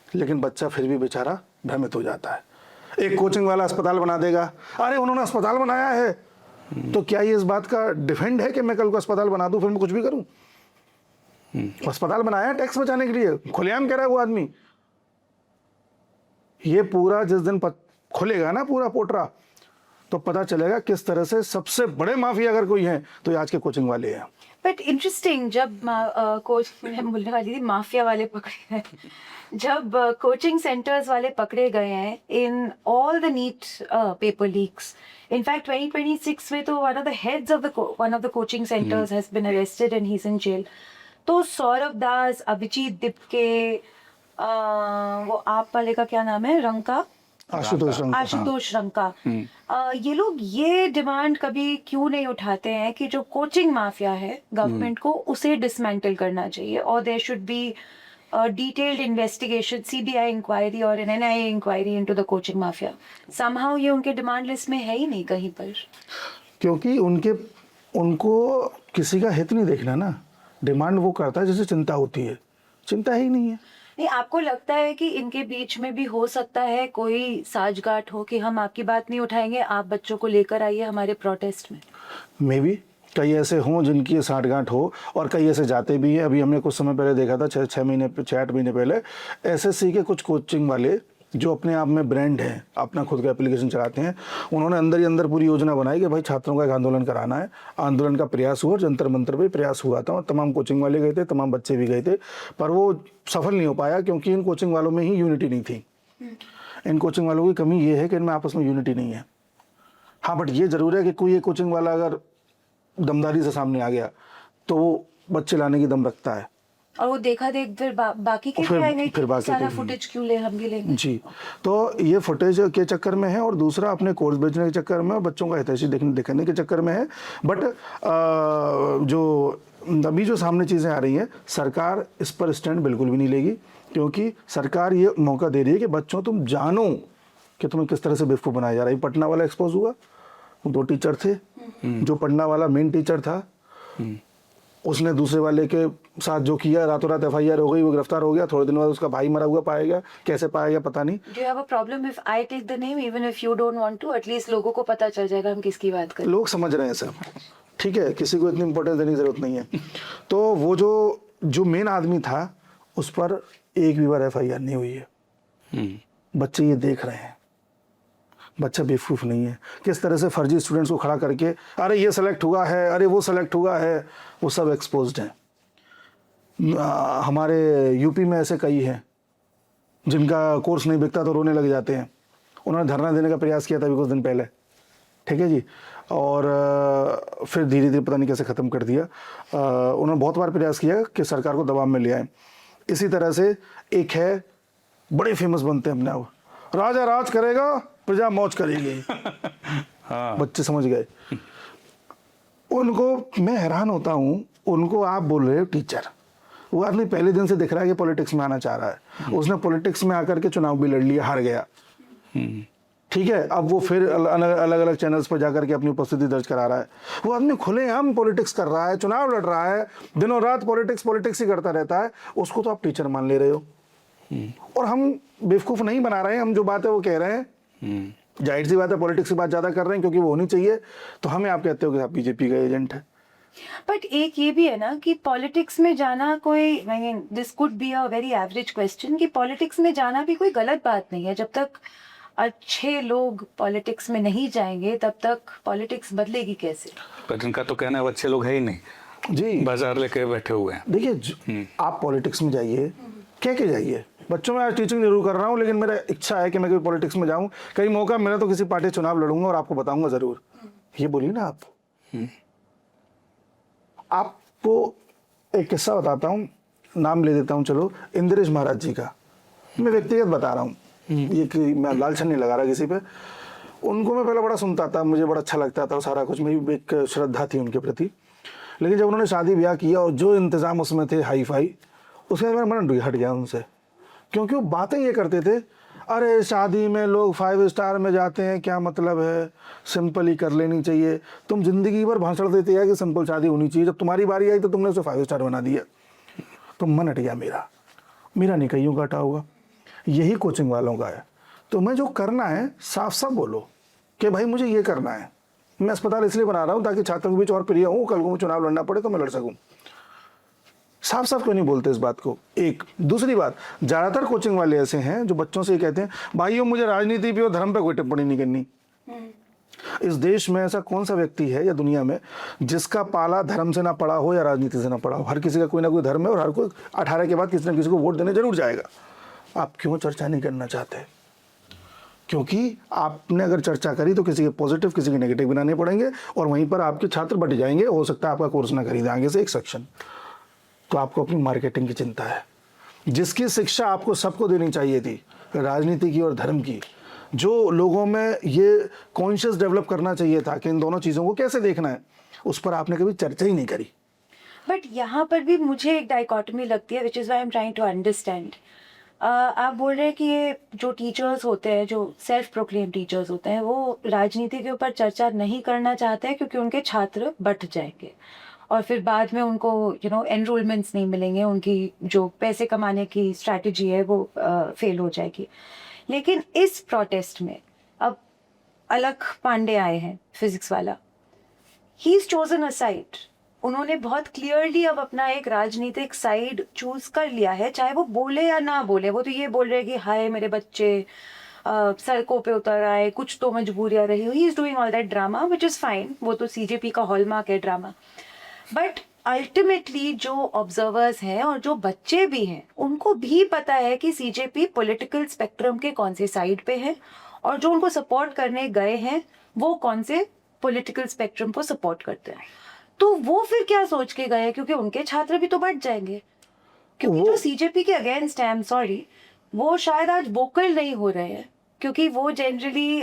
लेकिन बच्चा फिर भी बेचारा भ्रमित हो जाता है। एक कोचिंग वाला अस्पताल बना देगा, अरे उन्होंने अस्पताल बनाया है, तो क्या ये इस बात का डिफेंड है कि मैं कल को अस्पताल बना दूं फिर मैं कुछ भी करूं? अस्पताल बनाया है टैक्स बचाने के लिए, खुलेआम कह रहा है वो आदमी। ये पूरा जिस दिन खुलेगा ना पूरा पोटरा, तो पता चलेगा किस तरह से सबसे बड़े माफिया अगर कोई है तो ये आज के कोचिंग वाले हैं। बट इंटरेस्टिंग, जब कोच मैं बोलने वाली थी माफिया वाले पकड़े गए, जब कोचिंग सेंटर्स वाले पकड़े गए हैं in all the NEET paper leaks, in fact 2026 में तो one of the coaching centres has been arrested and he is in jail. तो सौरभ दास, अभिजीत दिपके, वो आप वाले का क्या नाम है, रंका, आशुतोष रंका, ये लोग ये डिमांड कभी क्यों नहीं उठाते हैं कि जो कोचिंग माफिया है गवर्नमेंट को उसे डिसमेंटल करना चाहिए, और there should be detailed investigation, CBI inquiry और NIA inquiry into the coaching mafia. Somehow ये उनके डिमांड लिस्ट में है ही नहीं कहीं पर, क्योंकि उनको किसी का हित नहीं देखना ना। डिमांड वो करता है जिसे चिंता होती है, चिंता ही नहीं है। नहीं, आपको लगता है कि इनके बीच में भी हो सकता है कोई साठगांठ हो कि हम आपकी बात नहीं उठाएंगे, आप बच्चों को लेकर आइए हमारे प्रोटेस्ट में? मे बी कई ऐसे हों जिनकी ये साठगांठ हो, और कई ऐसे जाते भी हैं। अभी हमने कुछ समय पहले देखा था, 6 महीने 8 महीने पहले, SSC के कुछ कोचिंग वाले जो अपने आप में ब्रांड हैं, अपना खुद का एप्लीकेशन चलाते हैं, उन्होंने अंदर ही अंदर पूरी योजना बनाई कि भाई छात्रों का एक आंदोलन कराना है। आंदोलन का प्रयास हुआ, जंतर मंतर पे प्रयास हुआ था, तमाम कोचिंग वाले गए थे, तमाम बच्चे भी गए थे, पर वो सफल नहीं हो पाया क्योंकि इन कोचिंग वालों में ही यूनिटी नहीं थी। इन कोचिंग वालों की कमी ये है कि इनमें आपस में यूनिटी नहीं है। हाँ, बट ये ज़रूर है कि कोई एक कोचिंग वाला अगर दमदारी से सामने आ गया तो वो बच्चे लाने की दम रखता है, और वो देखा देख फिर बाकी के भी आएंगे, फिर बाकी सारा फुटेज क्यों ले, हम भी लेंगे। जी, तो ये फुटेज के चक्कर में है, और दूसरा अपने कोर्स बेचने के चक्कर में और बच्चों का हितैषी दिखाने के चक्कर में है। बट जो अभी जो सामने चीज़ें आ रही हैं, सरकार इस पर स्टैंड बिल्कुल भी नहीं लेगी, क्योंकि सरकार ये मौका दे रही है कि बच्चों तुम जानो कि तुम्हें किस तरह से बेवकूफ़ बनाया जा रहा है। पटना वाला एक्सपोज हुआ, 2 टीचर थे, जो पटना वाला मेन टीचर था, उसने दूसरे वाले के साथ जो किया, रातों रात FIR हो गई, वो गिरफ्तार हो गया। थोड़े दिन बाद उसका भाई मरा हुआ पाया गया, कैसे पाया गया पता नहीं। Do you have a problem if I take the name even if you don't want to? At least लोगों को पता चल जाएगा हम किसकी बात कर रहे हैं। लोग समझ रहे हैं सब, ठीक है, किसी को इतनी इंपॉर्टेंस देने की जरूरत नहीं है। तो वो जो मेन आदमी था उस पर एक भी बार FIR नहीं हुई है। बच्चे ये देख रहे हैं, बच्चा बेवकूफ़ नहीं है। किस तरह से फर्जी स्टूडेंट्स को खड़ा करके अरे ये सेलेक्ट हुआ है, अरे वो सेलेक्ट हुआ है, वो सब एक्सपोज्ड हैं। हमारे यूपी में ऐसे कई हैं जिनका कोर्स नहीं बिकता तो रोने लग जाते हैं। उन्होंने धरना देने का प्रयास किया था अभी कुछ दिन पहले, ठीक है जी, और फिर धीरे धीरे पता नहीं कैसे ख़त्म कर दिया। उन्होंने बहुत बार प्रयास किया कि सरकार को दबाव में ले आए। इसी तरह से एक है, बड़े फेमस बनते हैं अपने आप, राजा राज करेगा प्रजा मौज करेगी। हाँ। बच्चे समझ गए। उनको मैं हैरान होता हूँ, उनको आप बोल रहे हो टीचर, वो आदमी पहले दिन से दिख रहा है कि पॉलिटिक्स में आना चाह रहा है। उसने पॉलिटिक्स में आकर के चुनाव भी लड़ लिया, हार गया, ठीक है। अब वो फिर अलग अलग चैनल्स पर जाकर के अपनी उपस्थिति दर्ज करा रहा है। वो आदमी खुलेआम पॉलिटिक्स कर रहा है, चुनाव लड़ रहा है, दिनों रात पॉलिटिक्स ही करता रहता है। उसको तो आप टीचर मान ले रहे हो। और हम बेवकूफ़ नहीं बना रहे हैं, हम जो बात है वो कह रहे हैं। जाहिर सी बात है पॉलिटिक्स की बात ज़्यादा कर रहे हैं क्योंकि वो होनी चाहिए। तो हमें आप कहते हो कि आप बीजेपी का एजेंट है। बट एक ये भी है ना कि पॉलिटिक्स में जाना कोई, I mean this could be a very average question, कि पॉलिटिक्स में जाना भी कोई गलत बात नहीं है। जब तक अच्छे लोग पॉलिटिक्स में नहीं जाएंगे तब तक पॉलिटिक्स बदलेगी कैसे? पर इनका तो कहना है वो अच्छे लोग है ही नहीं जी, बाजार लेके बैठे हुए हैं। देखिए आप पॉलिटिक्स में जाइए, कह के जाइए। बच्चों में आज टीचिंग जरूर कर रहा हूँ, लेकिन मेरा इच्छा है कि मैं कभी पॉलिटिक्स में जाऊँ। कहीं मौका मिला तो किसी पार्टी चुनाव लड़ूंगा और आपको बताऊंगा ज़रूर। ये बोलिए ना आप। आपको एक किस्सा बताता हूँ, नाम ले देता हूँ, चलो, इंद्रेश महाराज जी का। मैं व्यक्तिगत बता रहा हूँ, ये कि मैं लालछन नहीं लगा रहा किसी पे। उनको मैं पहले बड़ा सुनता था, मुझे बड़ा अच्छा लगता था सारा कुछ, मेरी एक श्रद्धा थी उनके प्रति। लेकिन जब उन्होंने शादी ब्याह किया और जो इंतज़ाम उसमें थे हाई फाई, उसके बाद मेरा मन हट गया उनसे। क्योंकि वो बातें ये करते थे, अरे शादी में लोग 5 स्टार में जाते हैं, क्या मतलब है, सिंपल ही कर लेनी चाहिए। तुम जिंदगी भर भाषण देते हैं कि सिंपल शादी होनी चाहिए, जब तुम्हारी बारी आई तो तुमने उसे 5 स्टार बना दिया। तो मन हट गया मेरा नहीं कईयों का हटा होगा, यही कोचिंग वालों का है। तो मैं जो करना है साफ साफ बोलो कि भाई मुझे ये करना है। मैं अस्पताल इसलिए बना रहा हूँ ताकि छात्रों के बीच और प्रिय हूँ, कल को चुनाव लड़ना पड़े तो मैं लड़ सकूँ। साफ साफ क्यों नहीं बोलते इस बात को? एक दूसरी बात, ज़्यादातर कोचिंग वाले ऐसे हैं जो बच्चों से ये कहते हैं, भाइयों मुझे राजनीति पे और धर्म पे कोई टिप्पणी नहीं करनी। इस देश में ऐसा कौन सा व्यक्ति है या दुनिया में जिसका पाला धर्म से ना पड़ा हो या राजनीति से ना पड़ा हो? हर किसी का कोई ना कोई धर्म है और हर कोई 18 के बाद किसी ना किसी को वोट देने जरूर जाएगा। आप क्यों चर्चा नहीं करना चाहते? क्योंकि आपने अगर चर्चा करी तो किसी के पॉजिटिव किसी के नेगेटिव बनाने पड़ेंगे और वहीं पर आपके छात्र बढ़ जाएंगे। हो सकता है आपका कोर्स ना खरीदे आगे से एक सेक्शन। तो आपको अपनी मार्केटिंग की चिंता है। जिसकी शिक्षा आपको सबको देनी चाहिए थी, राजनीति की और धर्म की, जो लोगों में ये कॉन्शियस डेवलप करना चाहिए था कि इन दोनों चीज़ों को कैसे देखना है, उस पर आपने कभी चर्चा ही नहीं करी। बट यहाँ पर भी मुझे एक डाइकोटमी लगती है, which is why I am trying to understand. आप बोल रहे हैं कि ये जो टीचर्स होते हैं, जो सेल्फ प्रोक्लेम टीचर्स होते हैं, वो राजनीति के ऊपर चर्चा नहीं करना चाहते हैं क्योंकि उनके छात्र बढ़ जाएंगे और फिर बाद में उनको एनरोलमेंट्स नहीं मिलेंगे, उनकी जो पैसे कमाने की स्ट्रैटेजी है वो फेल हो जाएगी। लेकिन इस प्रोटेस्ट में अब अलख पांडे आए हैं, फिजिक्स वाला, he is chosen a side. उन्होंने बहुत क्लियरली अब अपना एक राजनीतिक साइड चूज कर लिया है, चाहे वो बोले या ना बोले। वो तो ये बोल रहे हैं कि हाय मेरे बच्चे सड़कों पे उतर आए, कुछ तो मजबूरियां रही। He is doing all that drama which is fine, वो तो सीजेपी का हॉलमार्क है ड्रामा। बट अल्टीमेटली जो ऑब्जर्वर्स हैं और जो बच्चे भी हैं, उनको भी पता है कि सीजेपी पॉलिटिकल स्पेक्ट्रम के कौन से साइड पे है और जो उनको सपोर्ट करने गए हैं वो कौन से पॉलिटिकल स्पेक्ट्रम को सपोर्ट करते हैं। तो वो फिर क्या सोच के गए, क्योंकि उनके छात्र भी तो बढ़ जाएंगे। क्योंकि जो सीजेपी के अगेंस्ट है, आई एम सॉरी, वो शायद आज वोकल नहीं हो रहे हैं, क्योंकि वो जनरली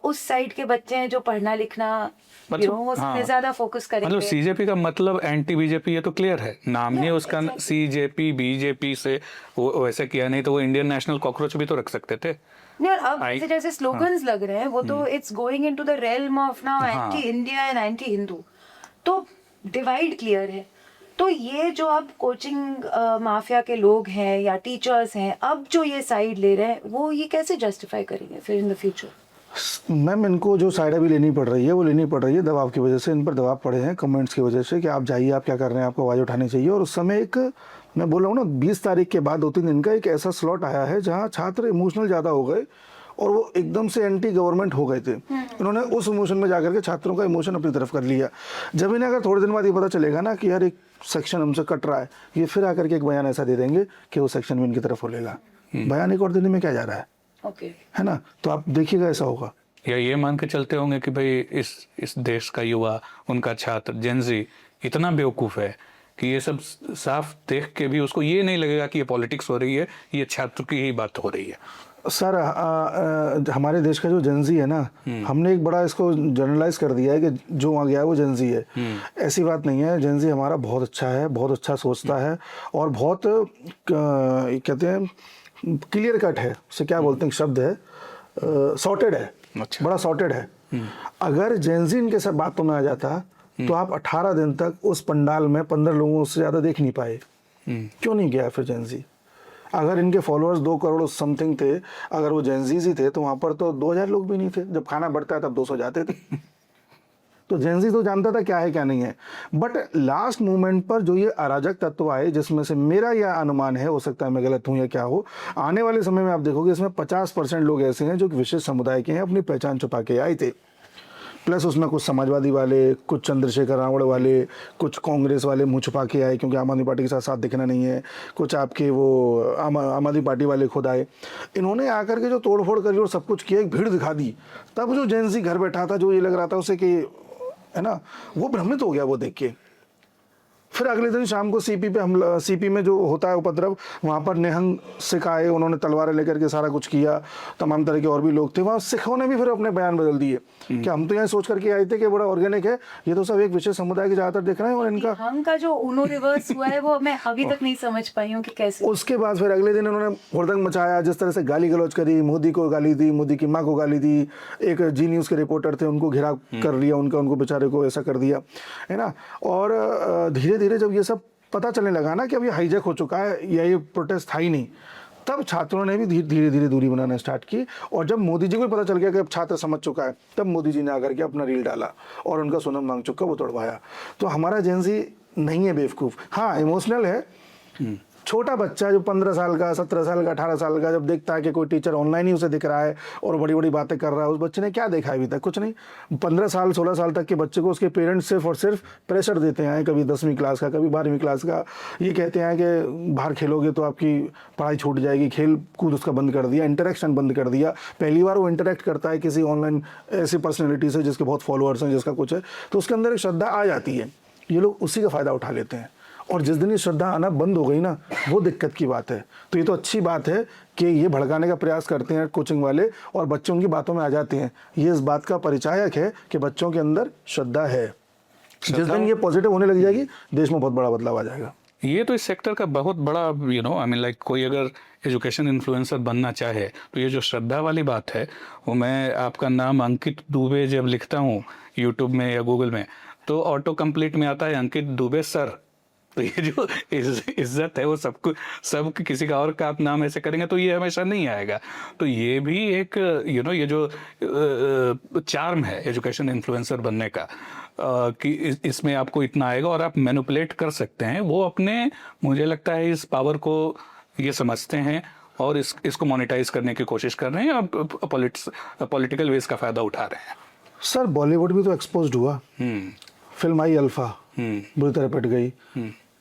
उस साइड के बच्चे हैं जो पढ़ना लिखना उस हाँ। पे ज्यादा फोकस मतलब करेंगे। सीजेपी का मतलब एंटी बीजेपी, ये तो क्लियर है, नाम नहीं उसका सीजेपी बीजेपी से वो वैसे किया, नहीं तो वो इंडियन नेशनल कॉकरोच भी तो रख सकते थे। नहीं, और अब जैसे स्लोगन्स लग रहे हैं वो तो it's going into the realm of now हाँ। Anti India and anti Hindu, तो डिवाइड क्लियर है। तो ये जो अब कोचिंग माफिया के लोग हैं या टीचर्स हैं, अब जो ये साइड ले रहे हैं, वो ये कैसे जस्टिफाई करेंगे फिर इन द फ्यूचर? मैम, इनको जो साइड अभी लेनी पड़ रही है वो लेनी पड़ रही है दबाव की वजह से। इन पर दबाव पड़े हैं कमेंट्स की वजह से कि आप जाइए, आप क्या कर रहे हैं, आपको आवाज़ उठानी चाहिए। और उस समय एक, मैं बोल रहा हूँ ना, 20 तारीख के बाद 2-3 दिन का एक ऐसा स्लॉट आया है जहाँ छात्र इमोशनल ज़्यादा हो गए और वो एकदम से एंटी गवर्नमेंट हो गए थे। इन्होंने उस इमोशन में जाकर के छात्रों का इमोशन अपनी तरफ कर लिया। जब इन्हें अगर थोड़े दिन बाद ये पता चलेगा ना कि यार एक सेक्शन हमसे कट रहा है, ये फिर आकर के एक बयान ऐसा दे देंगे कि वो सेक्शन भी इनकी तरफ हो लेगा। बयान एक और देने में क्या जा रहा है, ओके, है ना? तो आप देखिएगा ऐसा होगा। या ये मान के चलते होंगे कि भाई इस देश का युवा, उनका छात्र जेनजी इतना बेवकूफ़ है कि ये सब साफ देख के भी उसको ये नहीं लगेगा कि ये पॉलिटिक्स हो रही है, ये छात्र की ही बात हो रही है। सर, हमारे देश का जो जेनजी है ना, हमने एक बड़ा इसको जनरलाइज कर दिया है कि जो आ गया है वो जेनजी है। ऐसी बात नहीं है। जेनजी हमारा बहुत अच्छा है, बहुत अच्छा सोचता है और बहुत कहते हैं क्लियर कट है, उसे क्या बोलते हैं, शब्द है, सॉर्टेड है। अच्छा। बड़ा सॉर्टेड है। अगर जेनजी इनके सब बातों में आ जाता तो आप 18 दिन तक उस पंडाल में 15 लोगों से ज़्यादा देख नहीं पाए। क्यों नहीं गया फिर जेनजी? अगर इनके फॉलोअर्स 2 करोड़ समथिंग थे, अगर वो जेनजीज ही थे तो वहाँ पर तो 2000 लोग भी नहीं थे। जब खाना बढ़ता है तब 200 जाते थे। तो जेनजी तो जानता था क्या है क्या नहीं है। बट लास्ट मोमेंट पर जो ये अराजक तत्व आए, जिसमें से मेरा यह अनुमान है, हो सकता है मैं गलत हूँ या क्या हो, आने वाले समय में आप देखोगे इसमें 50% लोग ऐसे हैं जो कि विशेष समुदाय के हैं, अपनी पहचान छुपा के आए थे। प्लस उसमें कुछ समाजवादी वाले, कुछ चंद्रशेखर रावण वाले, कुछ कांग्रेस वाले मुँह छुपा के आए क्योंकि आम आदमी पार्टी के साथ साथ दिखना नहीं है, कुछ आपके वो आम आदमी पार्टी वाले खुद आए। इन्होंने आकर के जो तोड़फोड़ करी और सब कुछ किया, एक भीड़ दिखा दी। तब जो जेनजी घर बैठा था, जो ये लग रहा था उसे कि, है ना, वो भ्रमित हो गया वो देख के। फिर अगले दिन शाम को सीपी पे हमला, सीपी में जो होता है उपद्रव, वहाँ पर निहंग सिख आए, उन्होंने तलवारें लेकर के सारा कुछ किया। तमाम तरह के और भी लोग थे वहाँ। सिखों ने भी फिर अपने बयान बदल दिए कि हम तो यहाँ सोच करके आए थे कि बड़ा ऑर्गेनिक है, ये तो सब एक विशेष समुदाय के ज़्यादातर दिख रहे हैं। और इनका हम का जो उनो रिवर्स हुआ है वो मैं अभी तक नहीं समझ पाई हूँ कि कैसे। उसके बाद फिर अगले दिन उन्होंने हुड़दंग मचाया, जिस तरह से गाली गलौज करी, मोदी को गाली दी, मोदी की माँ को गाली दी। एक जी न्यूज़ के रिपोर्टर थे, उनको घिरा कर लिया, उनको बेचारे को ऐसा कर दिया, है ना। और धीरे धीरे जब ये सब पता चलने लगा ना कि अब ये हाईजैक हो चुका है या ये प्रोटेस्ट था ही नहीं, तब छात्रों ने भी धीरे धीरे दूरी बनाना स्टार्ट की। और जब मोदी जी को पता चल गया कि अब छात्र समझ चुका है, तब मोदी जी ने आकर के अपना रील डाला और उनका सोनम मांग चुका वो तोड़वाया। तो हमारा जेनजी नहीं है बेवकूफ़, हाँ इमोशनल है। छोटा बच्चा जो 15 साल का, 17 साल का, 18 साल का जब देखता है कि कोई टीचर ऑनलाइन ही उसे दिख रहा है और बड़ी बड़ी बातें कर रहा है, उस बच्चे ने क्या देखा है अभी तक? कुछ नहीं। 15 साल 16 साल तक के बच्चे को उसके पेरेंट्स सिर्फ और सिर्फ प्रेशर देते हैं, कभी 10वीं क्लास का, कभी 12वीं क्लास का। ये कहते हैं कि बाहर खेलोगे तो आपकी पढ़ाई छूट जाएगी, खेल कूद उसका बंद कर दिया, इंटरेक्शन बंद कर दिया। पहली बार वो इंटरेक्ट करता है किसी ऑनलाइन ऐसी पर्सनैलिटी से जिसके बहुत फॉलोअर्स हैं, जिसका कुछ है, तो उसके अंदर एक श्रद्धा आ जाती है। ये लोग उसी का फ़ायदा उठा लेते हैं। और जिस दिन ये श्रद्धा आना बंद हो गई ना, वो दिक्कत की बात है। तो ये तो अच्छी बात है कि ये भड़काने का प्रयास करते हैं कोचिंग वाले और बच्चे उनकी बातों में आ जाते हैं। ये इस बात का परिचायक है कि बच्चों के अंदर श्रद्धा है। जिस दिन ये पॉजिटिव होने लग जाएगी, देश में बहुत बड़ा बदलाव आ जाएगा। ये तो इस सेक्टर का बहुत बड़ा आई मीन लाइक कोई अगर एजुकेशन इन्फ्लुएंसर बनना चाहे तो ये जो श्रद्धा वाली बात है, वो मैं आपका नाम अंकित दुबे जब लिखता हूँ यूट्यूब में या गूगल में, तो ऑटो कंप्लीट में आता है अंकित दुबे सर। तो ये जो इज्जत है वो सब किसी का और का आप नाम ऐसे करेंगे तो ये हमेशा नहीं आएगा। तो ये भी एक ये जो चार्म है एजुकेशन इन्फ्लुएंसर बनने का, कि इसमें आपको इतना आएगा और आप मैनिपुलेट कर सकते हैं। वो अपने, मुझे लगता है इस पावर को ये समझते हैं और इसको मोनेटाइज करने की कोशिश कर रहे हैं और पॉलिटिकल वेज का फायदा उठा रहे हैं। सर, बॉलीवुड भी तो एक्सपोज्ड हुआ। फिल्म आई अल्फा, बुरी तरह पिट गई।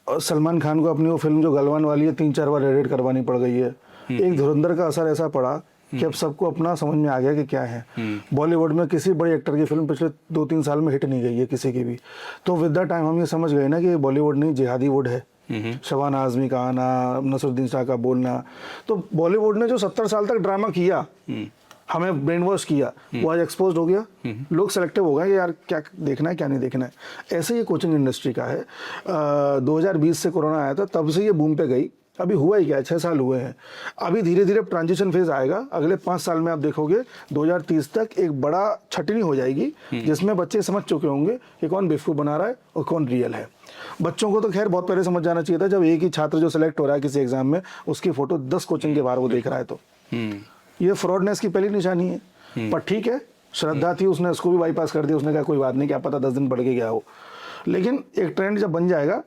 और सलमान खान को अपनी वो फिल्म जो गलवान वाली है 3-4 बार एडिट करवानी पड़ गई है। एक धुरंधर का असर ऐसा पड़ा कि अब सबको अपना समझ में आ गया कि क्या है। बॉलीवुड में किसी बड़े एक्टर की फिल्म पिछले 2-3 साल में हिट नहीं गई है किसी की भी। तो विद द टाइम हम ये समझ गए ना कि बॉलीवुड नहीं, जिहादी वुड है। शबाना आजमी का आना, नसरुद्दीन शाह का बोलना। तो बॉलीवुड ने जो 70 साल तक ड्रामा किया, हमें ब्रेन वॉश किया, वो आज एक्सपोज हो गया, लोग सेलेक्टिव हो गए कि यार क्या देखना है क्या नहीं देखना है। ऐसे ही कोचिंग इंडस्ट्री का है। 2020 से कोरोना आया था, तब से ये बूम पे गई। अभी हुआ ही क्या है, 6 साल हुए हैं। अभी धीरे धीरे ट्रांजिशन फेज आएगा। अगले 5 साल में आप देखोगे 2030 तक एक बड़ा छटनी हो जाएगी, जिसमें बच्चे समझ चुके होंगे कि कौन बेवकूफ़ बना रहा है और कौन रियल है। बच्चों को तो खैर बहुत पहले समझ जाना चाहिए था, जब एक ही छात्र जो सेलेक्ट हो रहा है किसी एग्जाम में, उसकी फोटो 10 कोचिंग के बाहर वो देख रहा है, तो ये फ्रॉडनेस की पहली निशानी है। पर ठीक है, श्रद्धा थी, उसने उसको भी बाईपास कर दिया। उसने कहा कोई बात नहीं, क्या पता 10 दिन पढ़ के गया हो। लेकिन एक ट्रेंड जब बन जाएगा,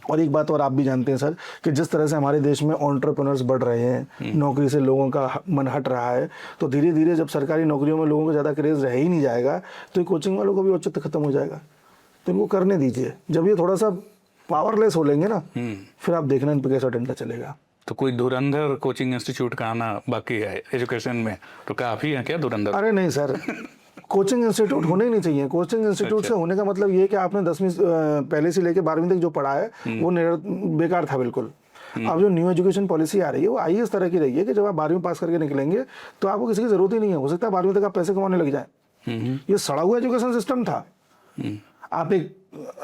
और एक बात और आप भी जानते हैं सर, कि जिस तरह से हमारे देश में एंटरप्रेन्योर्स बढ़ रहे हैं, नौकरी से लोगों का मन हट रहा है, तो धीरे धीरे जब सरकारी नौकरियों में लोगों को ज़्यादा क्रेज रह ही नहीं जाएगा, तो ये कोचिंग वालों को भी औचित्य खत्म हो जाएगा। तो इनको करने दीजिए। जब ये थोड़ा सा पावरलेस हो लेंगे ना, फिर आप देखना इन पर कैसा डंडा चलेगा। तो कोई धुरंधर कोचिंग इंस्टीट्यूट का आना बाकी है एजुकेशन में, तो काफ़ी है क्या धुरंधर? अरे नहीं सर, कोचिंग इंस्टीट्यूट होने ही नहीं चाहिए। कोचिंग इंस्टीट्यूट से होने का मतलब ये है कि आपने 10वीं पहले से लेकर 12वीं तक जो पढ़ा है वो बेकार था बिल्कुल। अब जो न्यू एजुकेशन पॉलिसी आ रही है, वो आई इस तरह की रही है कि जब आप 12वीं पास करके निकलेंगे तो आपको किसी की जरूरत ही नहीं है। हो सकता है 12वीं तक आप पैसे कमाने लग जाए। ये सड़ा हुआ एजुकेशन सिस्टम था। आप एक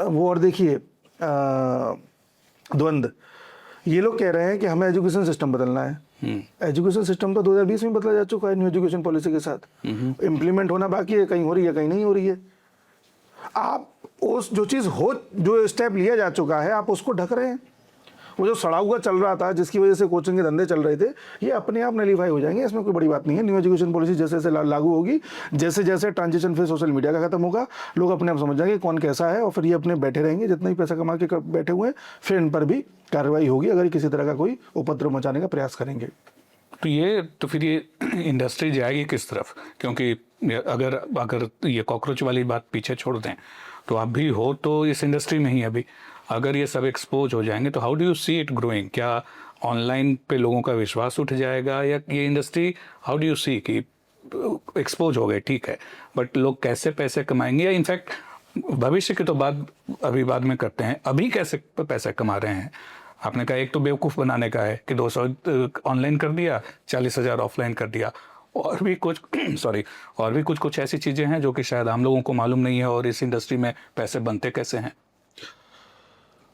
वो और देखिए द्वंद्व, ये लोग कह रहे हैं कि हमें एजुकेशन सिस्टम बदलना है। एजुकेशन सिस्टम तो 2020 में बदला जा चुका है न्यू एजुकेशन पॉलिसी के साथ। इम्प्लीमेंट होना बाकी है, कहीं हो रही है कहीं नहीं हो रही है। आप उस जो चीज़ हो, जो स्टेप लिया जा चुका है, आप उसको ढक रहे हैं। वो जो सड़ा हुआ चल रहा था, जिसकी वजह से कोचिंग के धंधे चल रहे थे, ये अपने आप नलीफाई हो जाएंगे। इसमें कोई बड़ी बात नहीं है। न्यू एजुकेशन पॉलिसी जैसे जैसे लागू होगी, जैसे जैसे ट्रांजिशन फेज सोशल मीडिया का खत्म होगा, लोग अपने आप समझ जाएंगे कौन कैसा है, और फिर ये अपने बैठे रहेंगे जितना ही पैसा कमा के बैठे हुए हैं। फिर इन पर भी कार्रवाई होगी अगर किसी तरह का कोई उपद्रव मचाने का प्रयास करेंगे। तो फिर ये इंडस्ट्री जाएगी किस तरफ? क्योंकि अगर ये कॉकरोच वाली बात पीछे छोड़ दें, तो आप भी हो तो इस इंडस्ट्री में ही अभी, अगर ये सब एक्सपोज हो जाएंगे तो how do you see it growing? क्या ऑनलाइन पे लोगों का विश्वास उठ जाएगा, या ये industry how do you see कि एक्सपोज हो गए ठीक है, बट लोग कैसे पैसे कमाएंगे? या इनफैक्ट भविष्य की तो बात अभी बाद में करते हैं, अभी कैसे पैसे कमा रहे हैं? आपने कहा एक तो बेवकूफ़ बनाने का है कि 200 ऑनलाइन कर दिया, 40,000 ऑफलाइन कर दिया, और भी कुछ और भी कुछ ऐसी चीज़ें हैं जो कि शायद आम लोगों को मालूम नहीं है। और इस इंडस्ट्री में पैसे बनते कैसे हैं?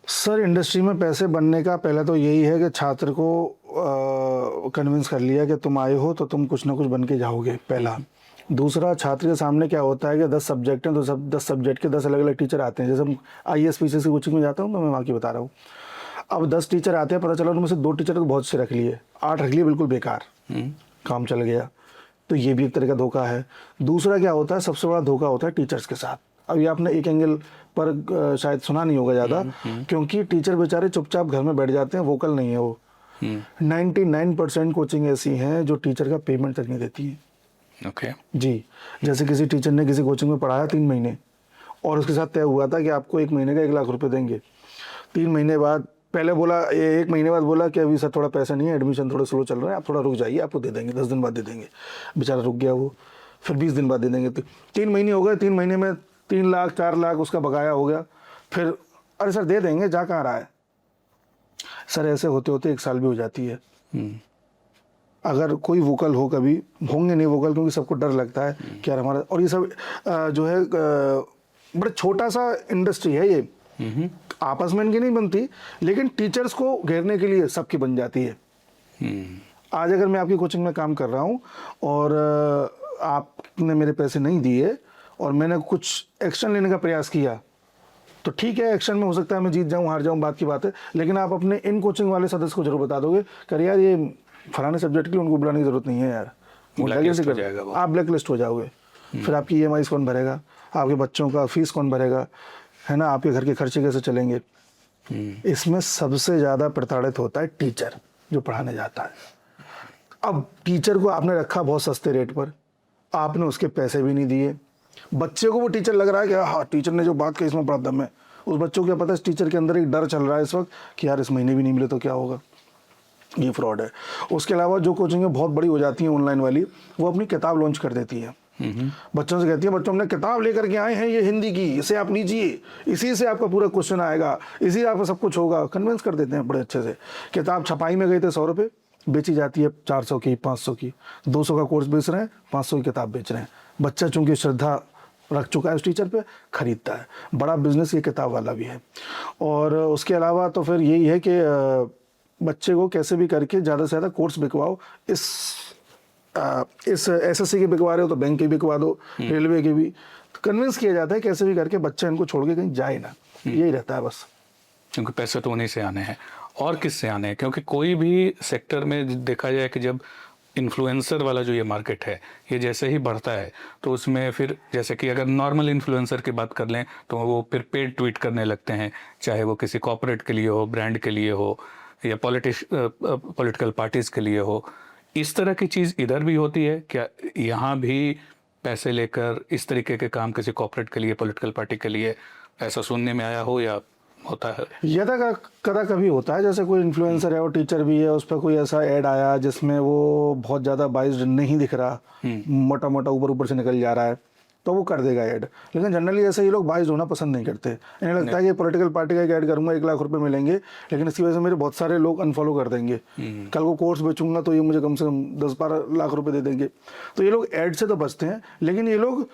सर, इंडस्ट्री में पैसे बनने का पहले तो यही है कि छात्र को कन्विंस कर लिया कि तुम आए हो तो तुम कुछ ना कुछ बन के जाओगे, पहला। दूसरा, छात्र के सामने क्या होता है कि 10 सब्जेक्ट हैं, तो 10 सब्जेक्ट के 10 अलग अलग टीचर आते हैं। जैसे हम IAS PCS की कोचिंग में जाता हूँ, तो मैं वहाँ की बता रहा हूँ। अब 10 टीचर आते हैं, पता चला उनमें से 2 टीचर तो बहुत से रख लिए, 8 रख लिए बिल्कुल बेकार, काम चल गया। तो ये भी एक तरह का धोखा है। दूसरा क्या होता है, सबसे बड़ा धोखा होता है टीचर्स के साथ। अब ये आपने एक एंगल पर शायद सुना नहीं होगा ज़्यादा, क्योंकि टीचर बेचारे चुपचाप घर में बैठ जाते हैं, वोकल नहीं है वो। 99% कोचिंग ऐसी हैं जो टीचर का पेमेंट तक नहीं देती है। ओके जी, जैसे किसी टीचर ने किसी कोचिंग में पढ़ाया 3 महीने, और उसके साथ तय हुआ था कि आपको 1 महीने का 1 लाख रुपए देंगे। 3 महीने बाद पहले बोला, 1 महीने बाद बोला कि अभी सर थोड़ा पैसा नहीं है, एडमिशन थोड़ा स्लो चल रहा है, आप थोड़ा रुक जाइए, आपको दे देंगे, 10 दिन बाद दे देंगे। बेचारा रुक गया वो। फिर 20 दिन बाद दे देंगे। 3 महीने हो गए, 3 महीने में 3 लाख 4 लाख उसका बकाया हो गया। फिर अरे सर दे देंगे, जा कहाँ रहा है सर? ऐसे होते होते 1 साल भी हो जाती है। अगर कोई वोकल हो, कभी होंगे नहीं वोकल, क्योंकि सबको डर लगता है कि यार हमारा, और ये सब जो है बड़ा छोटा सा इंडस्ट्री है ये, आपस में इनकी नहीं बनती, लेकिन टीचर्स को घेरने के लिए सबकी बन जाती है। आज अगर मैं आपकी कोचिंग में काम कर रहा हूँ और आपने मेरे पैसे नहीं दिए और मैंने कुछ एक्शन लेने का प्रयास किया, तो ठीक है, एक्शन में हो सकता है मैं जीत जाऊँ हार जाऊँ, बात की बात है। लेकिन आप अपने इन कोचिंग वाले सदस्य को जरूर बता दोगे कि यार ये फलाने सब्जेक्ट के लिए उनको बुलाने की जरूरत नहीं है यार, आप ब्लैक लिस्ट हो जाओगे। फिर आपकी EMI कौन भरेगा, आपके बच्चों का फीस कौन भरेगा, है ना, आपके घर के खर्चे कैसे चलेंगे? इसमें सबसे ज़्यादा प्रताड़ित होता है टीचर जो पढ़ाने जाता है। अब टीचर को आपने रखा बहुत सस्ते रेट पर, आपने उसके पैसे भी नहीं दिए, बच्चे को वो टीचर लग रहा है कि हाँ टीचर ने जो बात कही इसमें बड़ा दम है। उस बच्चों को क्या पता है, इस टीचर के अंदर एक डर चल रहा है इस वक्त कि यार इस महीने भी नहीं मिले तो क्या होगा। ये फ्रॉड है। उसके अलावा जो कोचिंगें बहुत बड़ी हो जाती हैं ऑनलाइन वाली, वो अपनी किताब लॉन्च कर देती है, बच्चों से कहती है बच्चों हमने किताब लेकर के आए हैं ये हिंदी की, इसे आप लीजिए, इसी से आपका पूरा क्वेश्चन आएगा, इसी से आपका सब कुछ होगा। कन्विंस कर देते हैं बड़े अच्छे से। किताब छपाई में गए थे 100 रुपये, बेची जाती है 400 की, 500 की, 200 का कोर्स बेच रहे हैं, 500 की किताब बेच रहे हैं। बच्चा चूंकि श्रद्धा रख चुका है उस टीचर पे, खरीदता है। बड़ा बिजनेस ये किताब वाला भी है। और उसके अलावा तो फिर यही है कि बच्चे को कैसे भी करके ज़्यादा से ज़्यादा कोर्स बिकवाओ। इस एसएससी के बिकवा रहे हो तो बैंक के बिकवा दो, रेलवे के भी। कन्विंस किया जाता है कैसे भी करके बच्चा इनको छोड़ के कहीं जाए ना, यही रहता है बस। क्योंकि पैसे तो उन्हीं से आने हैं, और किससे आने हैं? क्योंकि कोई भी सेक्टर में देखा जाए कि जब इन्फ्लुएंसर वाला जो ये मार्केट है, ये जैसे ही बढ़ता है तो उसमें फिर जैसे कि अगर नॉर्मल इन्फ्लुएंसर की बात कर लें तो वो फिर पेड ट्वीट करने लगते हैं, चाहे वो किसी कॉर्पोरेट के लिए हो, ब्रांड के लिए हो, या पॉलिटिकल पार्टीज़ के लिए हो। इस तरह की चीज़ इधर भी होती है क्या? यहाँ भी पैसे लेकर इस तरीके के काम किसी कॉर्पोरेट के लिए, पॉलिटिकल पार्टी के लिए, ऐसा सुनने में आया हो या होता है? यदा कदा कभी होता है, जैसे कोई इन्फ्लुएंसर है और टीचर भी है, उस पर कोई ऐसा ऐड आया जिसमें वो बहुत ज़्यादा बाइस्ड नहीं दिख रहा, मोटा मोटा ऊपर ऊपर से निकल जा रहा है, तो वो कर देगा ऐड। लेकिन जनरली ऐसे ये लोग बाइस्ड होना पसंद नहीं करते। इन्हें लगता है कि पॉलिटिकल पार्टी का एक ऐड करूंगा 1 लाख रुपए मिलेंगे, लेकिन इसकी वजह से मेरे बहुत सारे लोग अनफॉलो कर देंगे। कल को कोर्स बेचूंगा तो ये मुझे कम से कम 10-12 लाख रुपए दे देंगे। तो ये लोग ऐड से तो बचते हैं, लेकिन ये लोग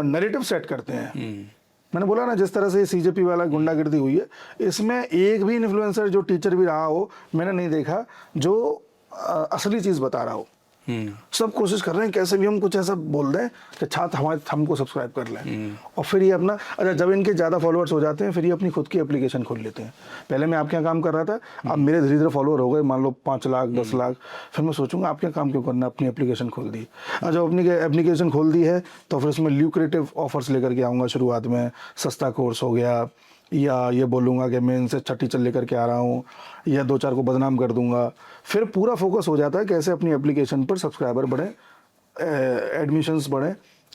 नैरेटिव सेट करते हैं। मैंने बोला ना, जिस तरह से सीजेपी वाला गुंडागिर्दी हुई है, इसमें एक भी इन्फ्लुएंसर जो टीचर भी रहा हो मैंने नहीं देखा जो असली चीज़ बता रहा हो। सब कोशिश कर रहे हैं कैसे भी हम कुछ ऐसा बोल दें कि छात्र हमको सब्सक्राइब कर लें, और फिर ये अपना, अच्छा जब इनके ज़्यादा फॉलोअर्स हो जाते हैं फिर ये अपनी खुद की एप्लीकेशन खोल लेते हैं। पहले मैं आपके यहाँ काम कर रहा था, अब मेरे धीरे धीरे फॉलोअर हो गए, मान लो 5 लाख 10 लाख, फिर मैं सोचूंगा आपके यहाँ काम क्यों करना, अपनी एप्लीकेशन खोल दी। और जब अपनी एप्लीकेशन खोल दी है तो फिर उसमें ल्यूक्रेटिव ऑफर्स लेकर के आऊँगा। शुरुआत में सस्ता कोर्स हो गया, या ये बोलूँगा कि मैं इनसे अच्छा टीचर लेकर के आ रहा हूँ, या 2-4 को बदनाम कर दूंगा। फिर पूरा फोकस हो जाता है कैसे अपनी एप्लीकेशन पर सब्सक्राइबर बढ़े, एडमिशन्स बढ़े,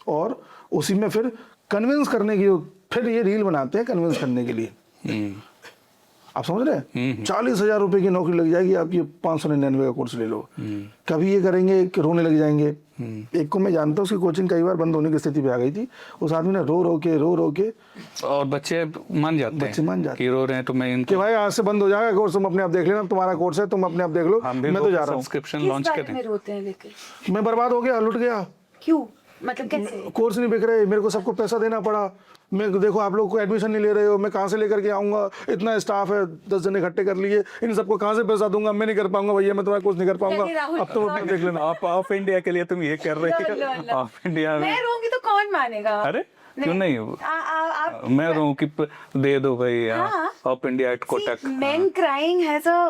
और उसी में फिर कन्विंस करने की, फिर ये रील बनाते हैं कन्विंस करने के लिए। आप समझ रहे हैं? 40,000 रुपए की नौकरी लग जाएगी, आप ये 599 का कोर्स ले लो। कभी ये करेंगे कि रोने लग जाएंगे। एक को मैं जानता हूँ, उसकी कोचिंग कई बार बंद होने की स्थिति पे आ गई थी। उस आदमी ने रो रो के और बच्चे मान जाते हैं कि रो रहे हैं, तो मैं इनके भाई आज से बंद हो जाएगा कोर्स, तुम अपने आप देख लेना, तुम्हारा कोर्स है, तुम अपने आप देख लो, मैं तो जा रहा हूँ। सब्सक्रिप्शन लॉन्च करें। रोते हैं लेकिन मैं बर्बाद हो गया, लुट गया। क्यों? मतलब कैसे? कोर्स नहीं बिक रहे, मेरे को सबको पैसा देना पड़ा। मैं देखो आप लोग को एडमिशन नहीं ले रहे हो, मैं कहाँ से लेकर के आऊँगा? इतना स्टाफ है, 10 जने इकट्ठे कर लिए, इन सबको कहाँ से पैसा दूंगा? मैं नहीं कर पाऊंगा भैया, मैं तुम्हारा कोर्स नहीं कर पाऊंगा। अब तो अपने देख लेना। आप ऑफ इंडिया के लिए तुम ये कर रहे हो, ऑफ इंडिया में मैं रहूंगी तो कौन मानेगा? अरे क्यों नहीं? मैं रहूं कि दे दो भाई, of India Kotak. Men crying has a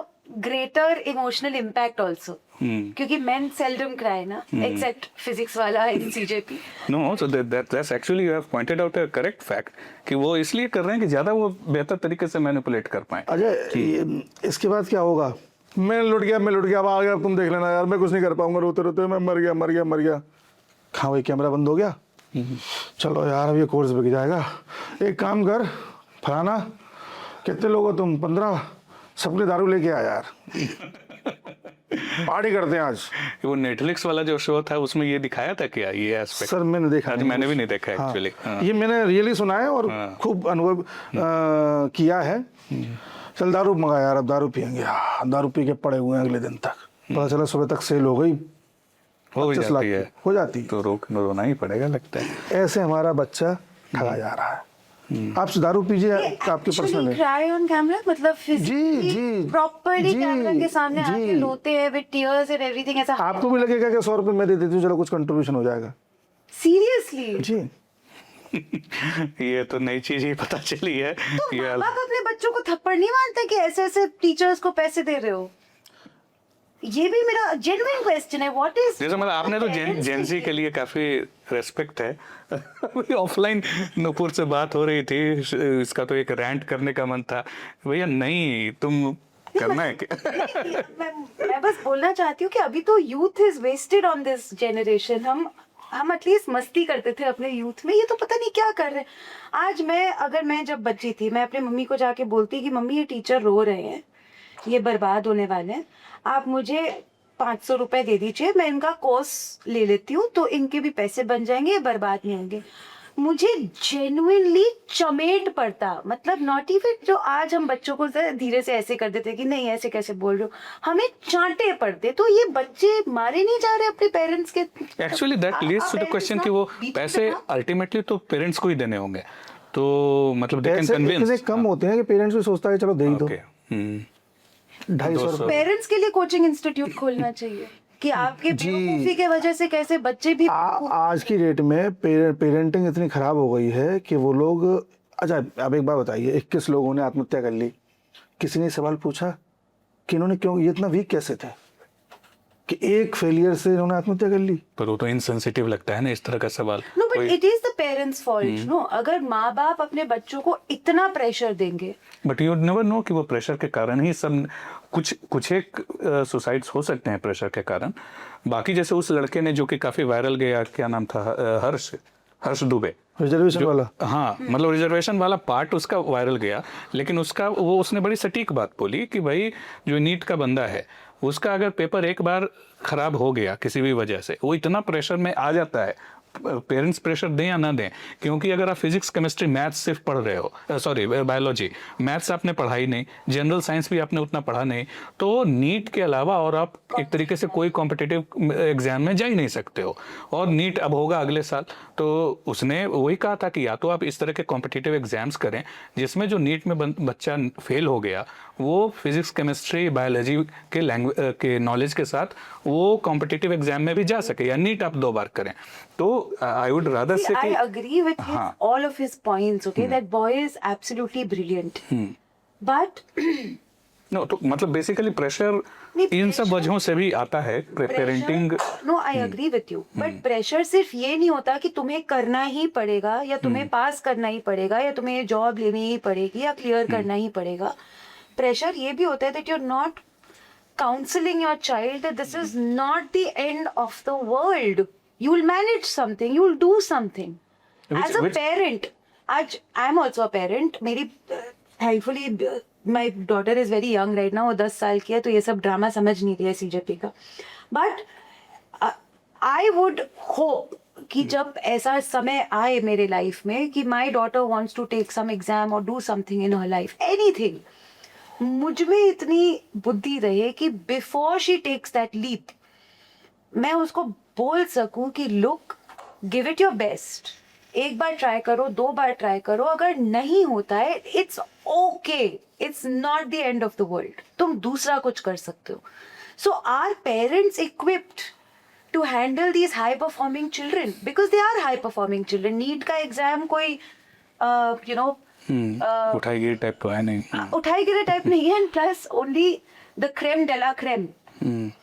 greater emotional impact also. क्योंकि men seldom cry ना, except physics वाला in CJP. No, so that's actually you have pointed out a correct fact कि वो इसलिए कर रहे हैं कि ज्यादा वो बेहतर तरीके से मैनिपुलेट कर पाए। अजय, इसके बाद क्या होगा? मैं लुट गया, अब आ गया, तुम देख लेना यार, मैं कुछ नहीं कर पाऊंगा, रोते रोते मैं मर गया। हाँ भाई, कैमरा बंद हो गया, चलो यार अब ये कोर्स बिक जाएगा। एक काम कर फलाना, कितने लोग हो तुम? 15, सबने दारू लेके आ यार, पार्टी करते हैं आज। वो नेटफ्लिक्स वाला जो शो था उसमें ये दिखाया था क्या, ये एस्पेक्ट? सर मैंने देखा नहीं, मैंने भी नहीं देखा एक्चुअली। ये मैंने रियली सुना है और खूब अनुभव किया है। चल दारू मंगा यार, अब दारू पियेंगे। दारू पी के पड़े हुए हैं अगले दिन तक, पता चला सुबह तक सेल हो गई, हो जाती तो रोना ही पड़ेगा लगता है। ऐसे हमारा बच्चा ठगा जा रहा है। आप दारू पीजिए, आपके पर्सनल है। cry on camera, मतलब जी प्रॉपर्ली कैमरा के सामने आके रोते हैं with tears and everything, ऐसा आपको भी लगेगा कि 100 रुपए मैं दे देती हूँ, चलो कुछ कंट्रीब्यूशन हो जाएगा। सीरियसली? जी ये तो नई चीज ही पता चली है। तो माँ बाप अपने बच्चों को थप्पड़ नहीं मारते कि ऐसे ऐसे टीचर्स को पैसे दे रहे हो? ये भी मेरा जेन्युइन क्वेश्चन है। व्हाट इज, जैसे मतलब आपने तो जेंजी के लिए काफी रेस्पेक्ट है। ऑफलाइन नूपुर से बात हो रही थी, इसका तो एक रैंट करने का मन था। भैया नहीं, तुम करना है क्या? मैं बस बोलना चाहती हूँ कि अभी तो youth is wasted on this generation. हम एटलीस्ट मस्ती करते थे अपने यूथ में, ये तो पता नहीं क्या कर रहे हैं। आज अगर मैं जब बच्ची थी, मैं अपने मम्मी को जाके बोलती कि मम्मी ये टीचर रो रहे हैं, ये बर्बाद होने वाले हैं, आप मुझे 500 रुपए दे दीजिए, मैं इनका कोर्स ले लेती हूँ, तो इनके भी पैसे बन जाएंगे, ये बर्बाद नहीं होंगे। मुझे जेन्युइनली चमेट पड़ता, मतलब नॉट इवन जो आज हम बच्चों को धीरे से ऐसे कर देते कि नहीं ऐसे कैसे बोल रहे हो, हमें चांटे पड़ते। तो ये बच्चे मारे नहीं जा रहे अपने पेरेंट्स के। Actually that leads to the question कि वो पैसे अल्टीमेटली तो पेरेंट्स को ही देने होंगे, तो मतलब दे कैन पैसे कन्विंस। इतने कम होते हैं कि पेरेंट्स भी सोचता है चलो दे ही दो। ओके 250 रुपए। पेरेंट्स के लिए कोचिंग इंस्टीट्यूट खोलना चाहिए कि आपके बेवकूफी के वजह से कैसे बच्चे भी आज की डेट में पेरेंटिंग इतनी खराब हो गई है कि वो लोग, अच्छा अब एक बात बताइए, 21 लोगों ने आत्महत्या कर ली, किसी ने सवाल पूछा कि इन्होंने क्यों, ये इतना वीक कैसे थे कि एक फेलियर से इन्होंने आत्महत्या कर ली? पर वो तो इनसेंसिटिव लगता है ना इस तरह का सवाल। No but it is the parents fault. No, अगर माँ बाप अपने बच्चों को इतना प्रेशर देंगे, बट यू नेवर नो कि वो प्रेशर के कारण ही सब, कुछ एक सुसाइड्स हो सकते हैं प्रेशर के कारण। बाकी जैसे उस लड़के ने जो कि काफी वायरल गया, क्या नाम था, हर्ष दुबे, रिजर्वेशन वाला। हाँ, मतलब रिजर्वेशन वाला पार्ट उसका वायरल गया, लेकिन उसने बड़ी सटीक बात बोली कि भाई जो नीट का बंदा है उसका अगर पेपर एक बार खराब हो गया किसी भी वजह से, वो इतना प्रेशर में आ जाता है, पेरेंट्स प्रेशर दें या ना दें, क्योंकि अगर आप फिजिक्स केमिस्ट्री मैथ्स सिर्फ पढ़ रहे हो, सॉरी बायोलॉजी, मैथ्स आपने पढ़ा ही नहीं, जनरल साइंस भी आपने उतना पढ़ा नहीं, तो नीट के अलावा और आप एक तरीके से कोई कॉम्पिटिटिव एग्जाम में जा ही नहीं सकते हो। और नीट अब होगा अगले साल, तो उसने वही कहा था कि या तो आप इस तरह के कॉम्पिटिटिव एग्जाम्स करें जिसमें जो नीट में बच्चा फेल हो गया वो फिजिक्स केमिस्ट्री बायोलॉजी के नॉलेज के साथ वो कॉम्पिटिटिव एग्जाम में भी जा सके, या नीट आप 2 बार करें। तो आई वुड रादर से I agree with all of his points. Okay, that boy is absolutely brilliant. But no, तो मतलब बेसिकली प्रेशर इन सब वजहों से भी आता है, parenting. No, I agree with you, but pressure सिर्फ ये नहीं होता कि तुम्हें करना ही पड़ेगा या तुम्हें पास करना ही पड़ेगा या तुम्हें ये जॉब लेनी ही पड़ेगी या क्लियर करना ही पड़ेगा। प्रेशर ये भी होता है that you are not counselling your child that this is not the end of the world, you will manage something, you will do something. As a parent, I am also a parent. मेरी thankfully my daughter is very young right now, वो 10 साल की है, तो ये सब drama समझ नहीं रही है CJP का। But I would hope कि जब ऐसा समय आए मेरे लाइफ में कि my daughter wants to take some exam or do something in her life, anything, मुझ में इतनी बुद्धि रहे कि before she takes that leap, मैं उसको बोल सकूं कि look, give it your best, एक बार ट्राई करो, 2 बार ट्राई करो, अगर नहीं होता है it's okay, it's not the end of the world, तुम दूसरा कुछ कर सकते हो। So are parents equipped to handle these high performing children because they are high performing children. NEET का एग्जाम कोई उठाई गिरी टाइप तो है नहीं, उठाई गिरे टाइप नहीं है, and plus only the creme de la creme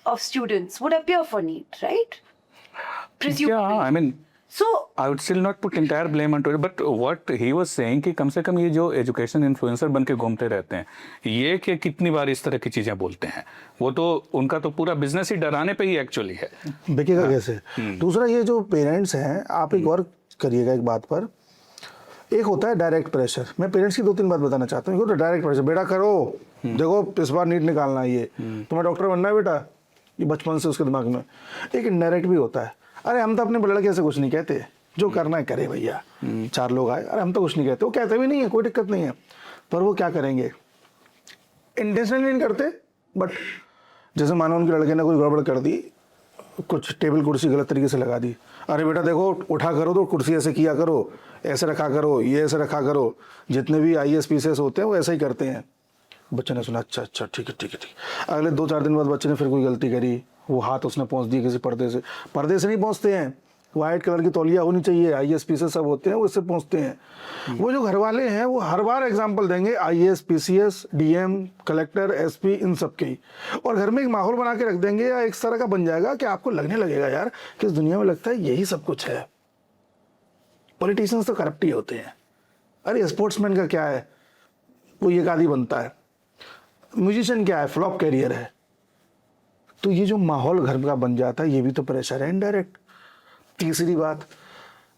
of students would appear for NEET, right? Presumably. Yeah, I mean, so I would still not put entire blame onto it, but what he was saying कि कम से कम ये जो education influencer बन के घूमते रहते हैं, ये कि कितनी बार इस तरह की चीजें बोलते हैं, वो तो उनका तो पूरा बिजनेस ही डराने पे ही एक्चुअली है, बिकेगा कैसे। दूसरा ये जो पेरेंट्स हैं, आप एक और करिएगा एक बात पर, एक होता है डायरेक्ट प्रेशर। मैं पेरेंट्स की 2-3 बात बताना चाहता हूँ। डायरेक्ट प्रेशर, बेटा करो, देखो इस बार नीट निकालना है, ये तुम्हें डॉक्टर बनना है बेटा, ये बचपन से उसके दिमाग में। एक इनडायरेक्ट भी होता है, अरे हम तो अपने लड़के से कुछ नहीं कहते, जो करना है करे भैया, 4 लोग आए, अरे हम तो कुछ नहीं कहते, वो कहते भी नहीं है, कोई दिक्कत नहीं है, पर वो क्या करेंगे, इंटेंशनली नहीं करते, बट जैसे मानो उनके लड़के ने कोई गड़बड़ कर दी, कुछ टेबल कुर्सी गलत तरीके से लगा दी, अरे बेटा देखो उठा करो तो कुर्सी ऐसे किया करो, ऐसे रखा करो, ये ऐसे रखा करो। जितने भी IAS PCS होते हैं वो ऐसा ही करते हैं। बच्चे ने सुना, अच्छा अच्छा ठीक है। अगले 2-4 दिन बाद बच्चे ने फिर कोई गलती करी, वो हाथ उसने पहुँच दिया किसी पर्दे से नहीं पहुँचते हैं, वाइट कलर की तौलिया होनी चाहिए, IAS PCS सब होते हैं वो इससे पहुँचते हैं। वो जो घर वाले हैं वो हर बार एग्जाम्पल देंगे IAS PCS DM collector SP इन सब के ही, और घर में एक माहौल बना के रख देंगे, या एक तरह का बन जाएगा कि आपको लगने लगेगा यार कि इस दुनिया में लगता है यही सब कुछ है। पॉलिटिशियंस तो करप्ट ही होते हैं, अरे स्पोर्ट्समैन का क्या है, वो एक आदि बनता है, म्यूजिशियन क्या है, फ्लॉप कैरियर है। तो ये जो माहौल घर का बन जाता है, ये भी तो प्रेशर है इनडायरेक्ट। तीसरी बात,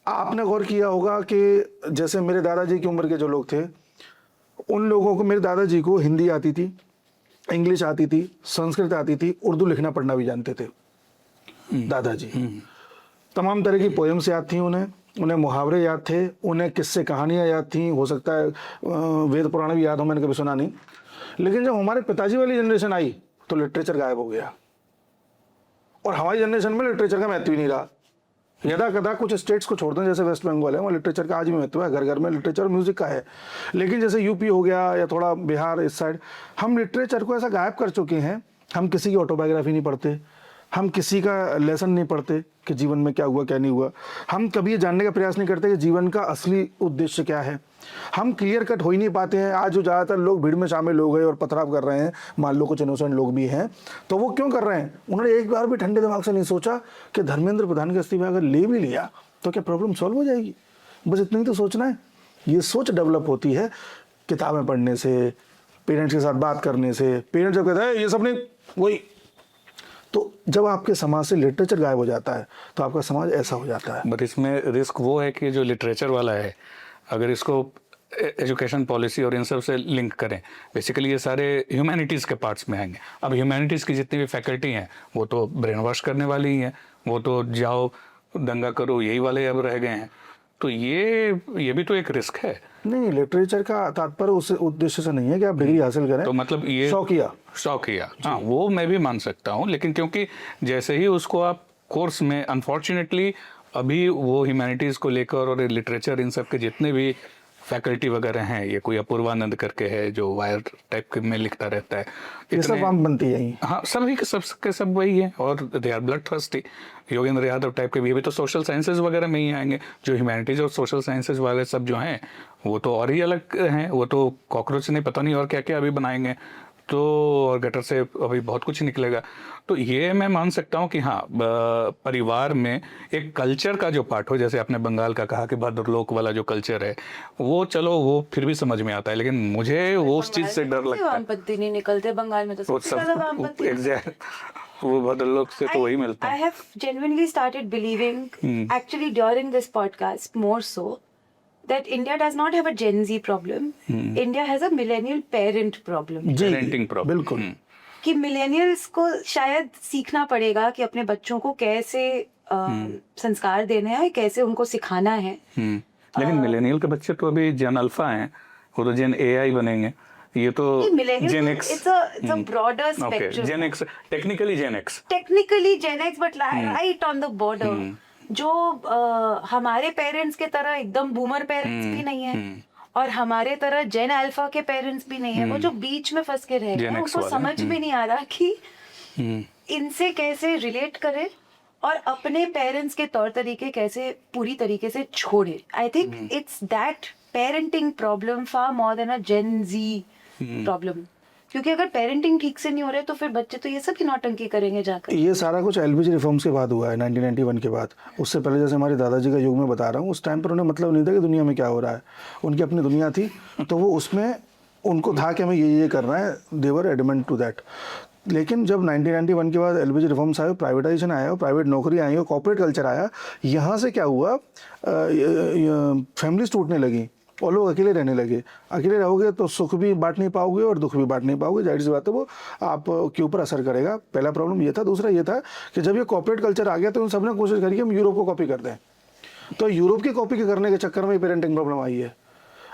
आपने गौर किया होगा कि जैसे मेरे दादाजी की उम्र के जो लोग थे, उन लोगों को, मेरे दादाजी को हिंदी आती थी, इंग्लिश आती थी, संस्कृत आती थी, उर्दू लिखना पढ़ना भी जानते थे दादाजी। तमाम तरह की पोएम्स याद थी उन्हें, उन्हें मुहावरे याद थे, उन्हें किस्से कहानियाँ याद थी, हो सकता है वेद पुराण भी याद हो, मैंने कभी सुना नहीं। लेकिन जब हमारे पिताजी वाली जनरेशन आई तो लिटरेचर गायब हो गया, और हमारी जनरेशन में लिटरेचर का महत्व ही नहीं रहा। यदा कदा कुछ स्टेट्स को छोड़ते हैं, जैसे वेस्ट बंगाल है, वहाँ लिटरेचर का आज भी महत्व है, घर घर में लिटरेचर और म्यूजिक का है। लेकिन जैसे यूपी हो गया या थोड़ा बिहार इस साइड, हम लिटरेचर को ऐसा गायब कर चुके हैं। हम किसी की ऑटोबायोग्राफी नहीं पढ़ते, हम किसी का लेसन नहीं पढ़ते कि जीवन में क्या हुआ क्या नहीं हुआ। हम कभी ये जानने का प्रयास नहीं करते कि जीवन का असली उद्देश्य क्या है। हम क्लियर कट हो ही नहीं पाते हैं। आज जो ज़्यादातर लोग भीड़ में शामिल हो गए और पथराव कर रहे हैं, मान लो कुछ इनोसेंट लोग भी हैं, तो वो क्यों कर रहे हैं? उन्होंने एक बार भी ठंडे दिमाग से नहीं सोचा कि धर्मेंद्र प्रधान का इस्तीफा अगर ले भी लिया तो क्या प्रॉब्लम सॉल्व हो जाएगी? बस इतना ही तो सोचना है। ये सोच डेवलप होती है किताबें पढ़ने से, पेरेंट्स के साथ बात करने से। पेरेंट्स जब कहते हैं ये सब नहीं, वही तो जब आपके समाज से लिटरेचर गायब हो जाता है तो आपका समाज ऐसा हो जाता है। बट इसमें रिस्क वो है कि जो लिटरेचर वाला है, अगर इसको एजुकेशन पॉलिसी और इन सब से लिंक करें, बेसिकली ये सारे ह्यूमैनिटीज़ के पार्ट्स में आएंगे। अब ह्यूमैनिटीज़ की जितनी भी फैकल्टी हैं वो तो ब्रेन वॉश करने वाली ही हैं, वो तो जाओ दंगा करो यही वाले अब रह गए हैं। तो ये भी तो एक रिस्क है। नहीं, लिटरेचर का तात्पर्य उस उद्देश्य से नहीं है कि आप डिग्री हासिल करें, तो मतलब ये शौकिया, हाँ वो मैं भी मान सकता हूँ। लेकिन क्योंकि जैसे ही उसको आप कोर्स में, अनफॉर्चुनेटली अभी वो ह्यूमैनिटीज़ को लेकर और लिटरेचर इन सब के जितने भी फैकल्टी वगैरह हैं, ये कोई अपूर्वानंद करके है जो वायर टाइप के में लिखता रहता है, ये सब आम बनती है। हाँ सभी के सब वही है, और they are blood thirsty. Yogendra Yadav type के भी तो सोशल साइंसेज वगैरह में ही आएंगे। जो ह्यूमैनिटीज और सोशल साइंसेज वाले सब जो हैं वो तो और ही अलग हैं, वो तो कॉकरोच ने पता नहीं और क्या क्या अभी बनाएंगे, तो और गटर से अभी बहुत कुछ निकलेगा। तो ये मैं मान सकता हूँ कि हाँ, परिवार में एक कल्चर का जो पार्ट हो, जैसे आपने बंगाल का कहा कि भद्रलोक वाला जो कल्चर है वो चलो वो फिर भी समझ में आता है, लेकिन मुझे वो उस चीज से डर लगता है। वामपंथी नहीं निकलते बंगाल में, तो सबसे ज्यादा वामपंथी एग्जैक्ट वो भद्रलोक से तो वही मिलता है। I have genuinely started believing, actually during this podcast more so, that India does not have a Gen Z problem. India has a millennial parent problem. Parenting problem बिल्कुल। कि मिलेनियल्स को शायद सीखना पड़ेगा कि अपने बच्चों को कैसे संस्कार देने हैं, कैसे उनको सिखाना है। लेकिन मिलेनियल के बच्चे तो अभी जेन अल्फा हैं, वो तो जेन एआई बनेंगे। ये तो Gen X, it's a broader spectrum. Gen X, technically Gen X, but right on the border. जो हमारे पेरेंट्स के तरह एकदम बूमर पेरेंट्स भी नहीं है और हमारे तरह जेन अल्फा के पेरेंट्स भी नहीं है, वो जो बीच में फंस के रह गए, उनको समझ में नहीं आ रहा कि इनसे कैसे रिलेट करें और अपने पेरेंट्स के तौर तरीके कैसे पूरी तरीके से छोड़े। I think it's that parenting problem far more than a gen Z problem, क्योंकि अगर पेरेंटिंग ठीक से नहीं हो रहे तो फिर बच्चे तो ये सब की नौटंकी करेंगे जाकर। ये सारा कुछ एलपीजी रिफॉर्म्स के बाद हुआ है, 1991 के बाद। उससे पहले जैसे हमारे दादाजी का युग में बता रहा हूँ, उस टाइम पर उन्हें मतलब नहीं था कि दुनिया में क्या हो रहा है। उनकी अपनी दुनिया थी, तो वो उसमें उनको था कि हमें ये करना है, देवर एडमेंट टू दैट। लेकिन जब 1991 के बाद एलपीजी रिफॉर्म्स आए, प्राइवेटाइजेशन आया, प्राइवेट नौकरी आई और कॉर्पोरेट कल्चर आया, यहाँ से क्या हुआ, फैमिलीज टूटने लगी और लोग अकेले रहने लगे। अकेले रहोगे तो सुख भी बांट नहीं पाओगे और दुख भी बांट नहीं पाओगे, जाहिर सी बात है वो आपके ऊपर असर करेगा। पहला प्रॉब्लम ये था। दूसरा ये था कि जब ये कॉर्पोरेट कल्चर आ गया तो उन सब ने कोशिश करी कि हम यूरोप को कॉपी कर दें, तो यूरोप की कॉपी करने के चक्कर में पेरेंटिंग प्रॉब्लम आई है।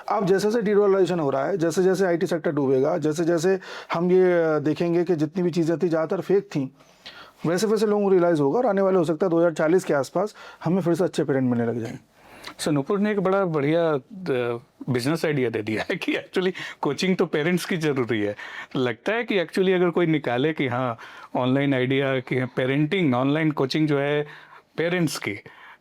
अब जैसे जैसे डीडोलराइजेशन हो रहा है, जैसे जैसे आईटी सेक्टर डूबेगा, जैसे जैसे हम ये देखेंगे कि जितनी भी चीज़ें थी ज़्यादातर फेक थी, वैसे वैसे लोगों को रियलाइज़ होगा और आने वाले हो सकता है 2040 के आसपास हमें फिर से अच्छे पेरेंट मिलने लग जाएँ। सो नूपुर ने एक बड़ा बढ़िया बिजनेस आइडिया दे दिया है कि एक्चुअली कोचिंग तो पेरेंट्स की ज़रूरी है। लगता है कि एक्चुअली अगर कोई निकाले कि हाँ ऑनलाइन आइडिया कि पेरेंटिंग ऑनलाइन कोचिंग जो है पेरेंट्स की,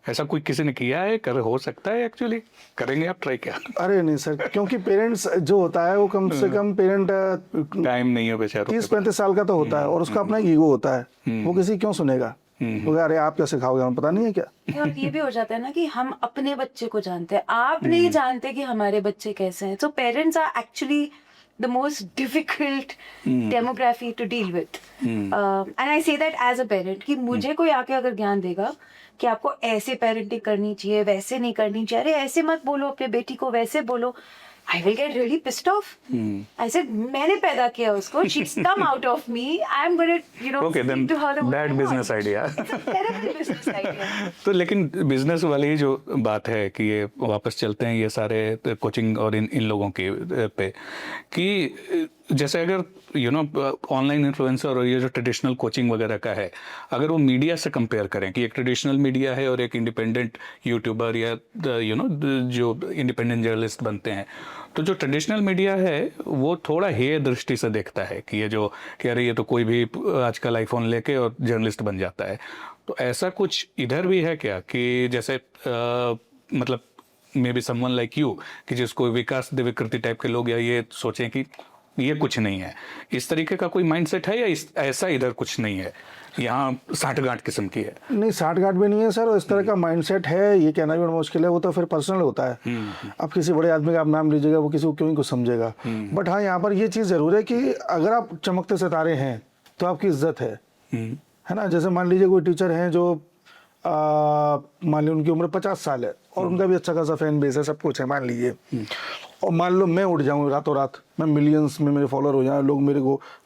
ऐसा कोई किसी ने किया है, कर हो सकता है एक्चुअली, करेंगे आप ट्राई क्या? अरे नहीं सर, क्योंकि पेरेंट्स जो होता है वो कम से कम पेरेंट टाइम नहीं है बेचारों, 30-35 साल का तो होता है और उसका अपना ईगो होता है, वो किसी क्यों सुनेगा? अरे आप क्या सिखाओगे, हमें पता नहीं है क्या। और ये भी हो जाता है ना कि हम अपने बच्चे को जानते हैं, आप नहीं जानते कि हमारे बच्चे कैसे हैं। So parents are actually the most difficult demography to deal with. And I say that as a parent कि मुझे कोई आके अगर ज्ञान देगा कि आपको ऐसे पेरेंटिंग करनी चाहिए, वैसे नहीं करनी चाहिए, अरे ऐसे मत बोलो अपने बेटी को, वैसे बोलो, I will get really pissed off. I said, मैंने पैदा किया उसको. She's come out of me. I'm gonna, Okay, then speak to her the way bad I business want. idea. It's a terrible business idea. तो लेकिन business वाली जो बात है कि ये वापस चलते हैं ये सारे कोचिंग और इन लोगों के पे कि जैसे अगर ऑनलाइन इन्फ्लुएंसर और ये जो ट्रेडिशनल कोचिंग वगैरह का है, अगर वो मीडिया से कंपेयर करें कि एक ट्रेडिशनल मीडिया है और एक इंडिपेंडेंट यूट्यूबर या जो इंडिपेंडेंट जर्नलिस्ट बनते हैं, तो जो ट्रेडिशनल मीडिया है वो थोड़ा हेय दृष्टि से देखता है कि ये जो कह रही है तो कोई भी आजकल आईफोन लेके और जर्नलिस्ट बन जाता है. तो ऐसा कुछ इधर भी है क्या कि जैसे मतलब may be someone like you कि जिसको विकास विकृति टाइप के लोग या ये सोचें कि ये कुछ नहीं है, इस तरीके का कोई माइंडसेट है या ऐसा इधर कुछ नहीं है, यहाँ साठगांठ किस्म की है? नहीं, साठगांठ भी नहीं है सर, और इस तरह का माइंडसेट है ये कहना भी बड़ा मुश्किल है. वो तो फिर पर्सनल होता है. अब किसी बड़े आदमी का आप नाम लीजिएगा, वो किसी को क्यों ही कुछ समझेगा. बट हाँ, यहाँ पर ये चीज़ ज़रूर है कि अगर आप चमकते सितारे हैं तो आपकी इज्जत है ना. जैसे मान लीजिए कोई टीचर हैं जो मान लीजिए उनकी उम्र 50 साल है और उनका भी अच्छा खासा फैन बेस है, सब कुछ है मान लीजिए, और मान लो मैं उठ जाऊँ रातों रात, मैं मिलियंस में मेरे फॉलोअर हो जाए, लोग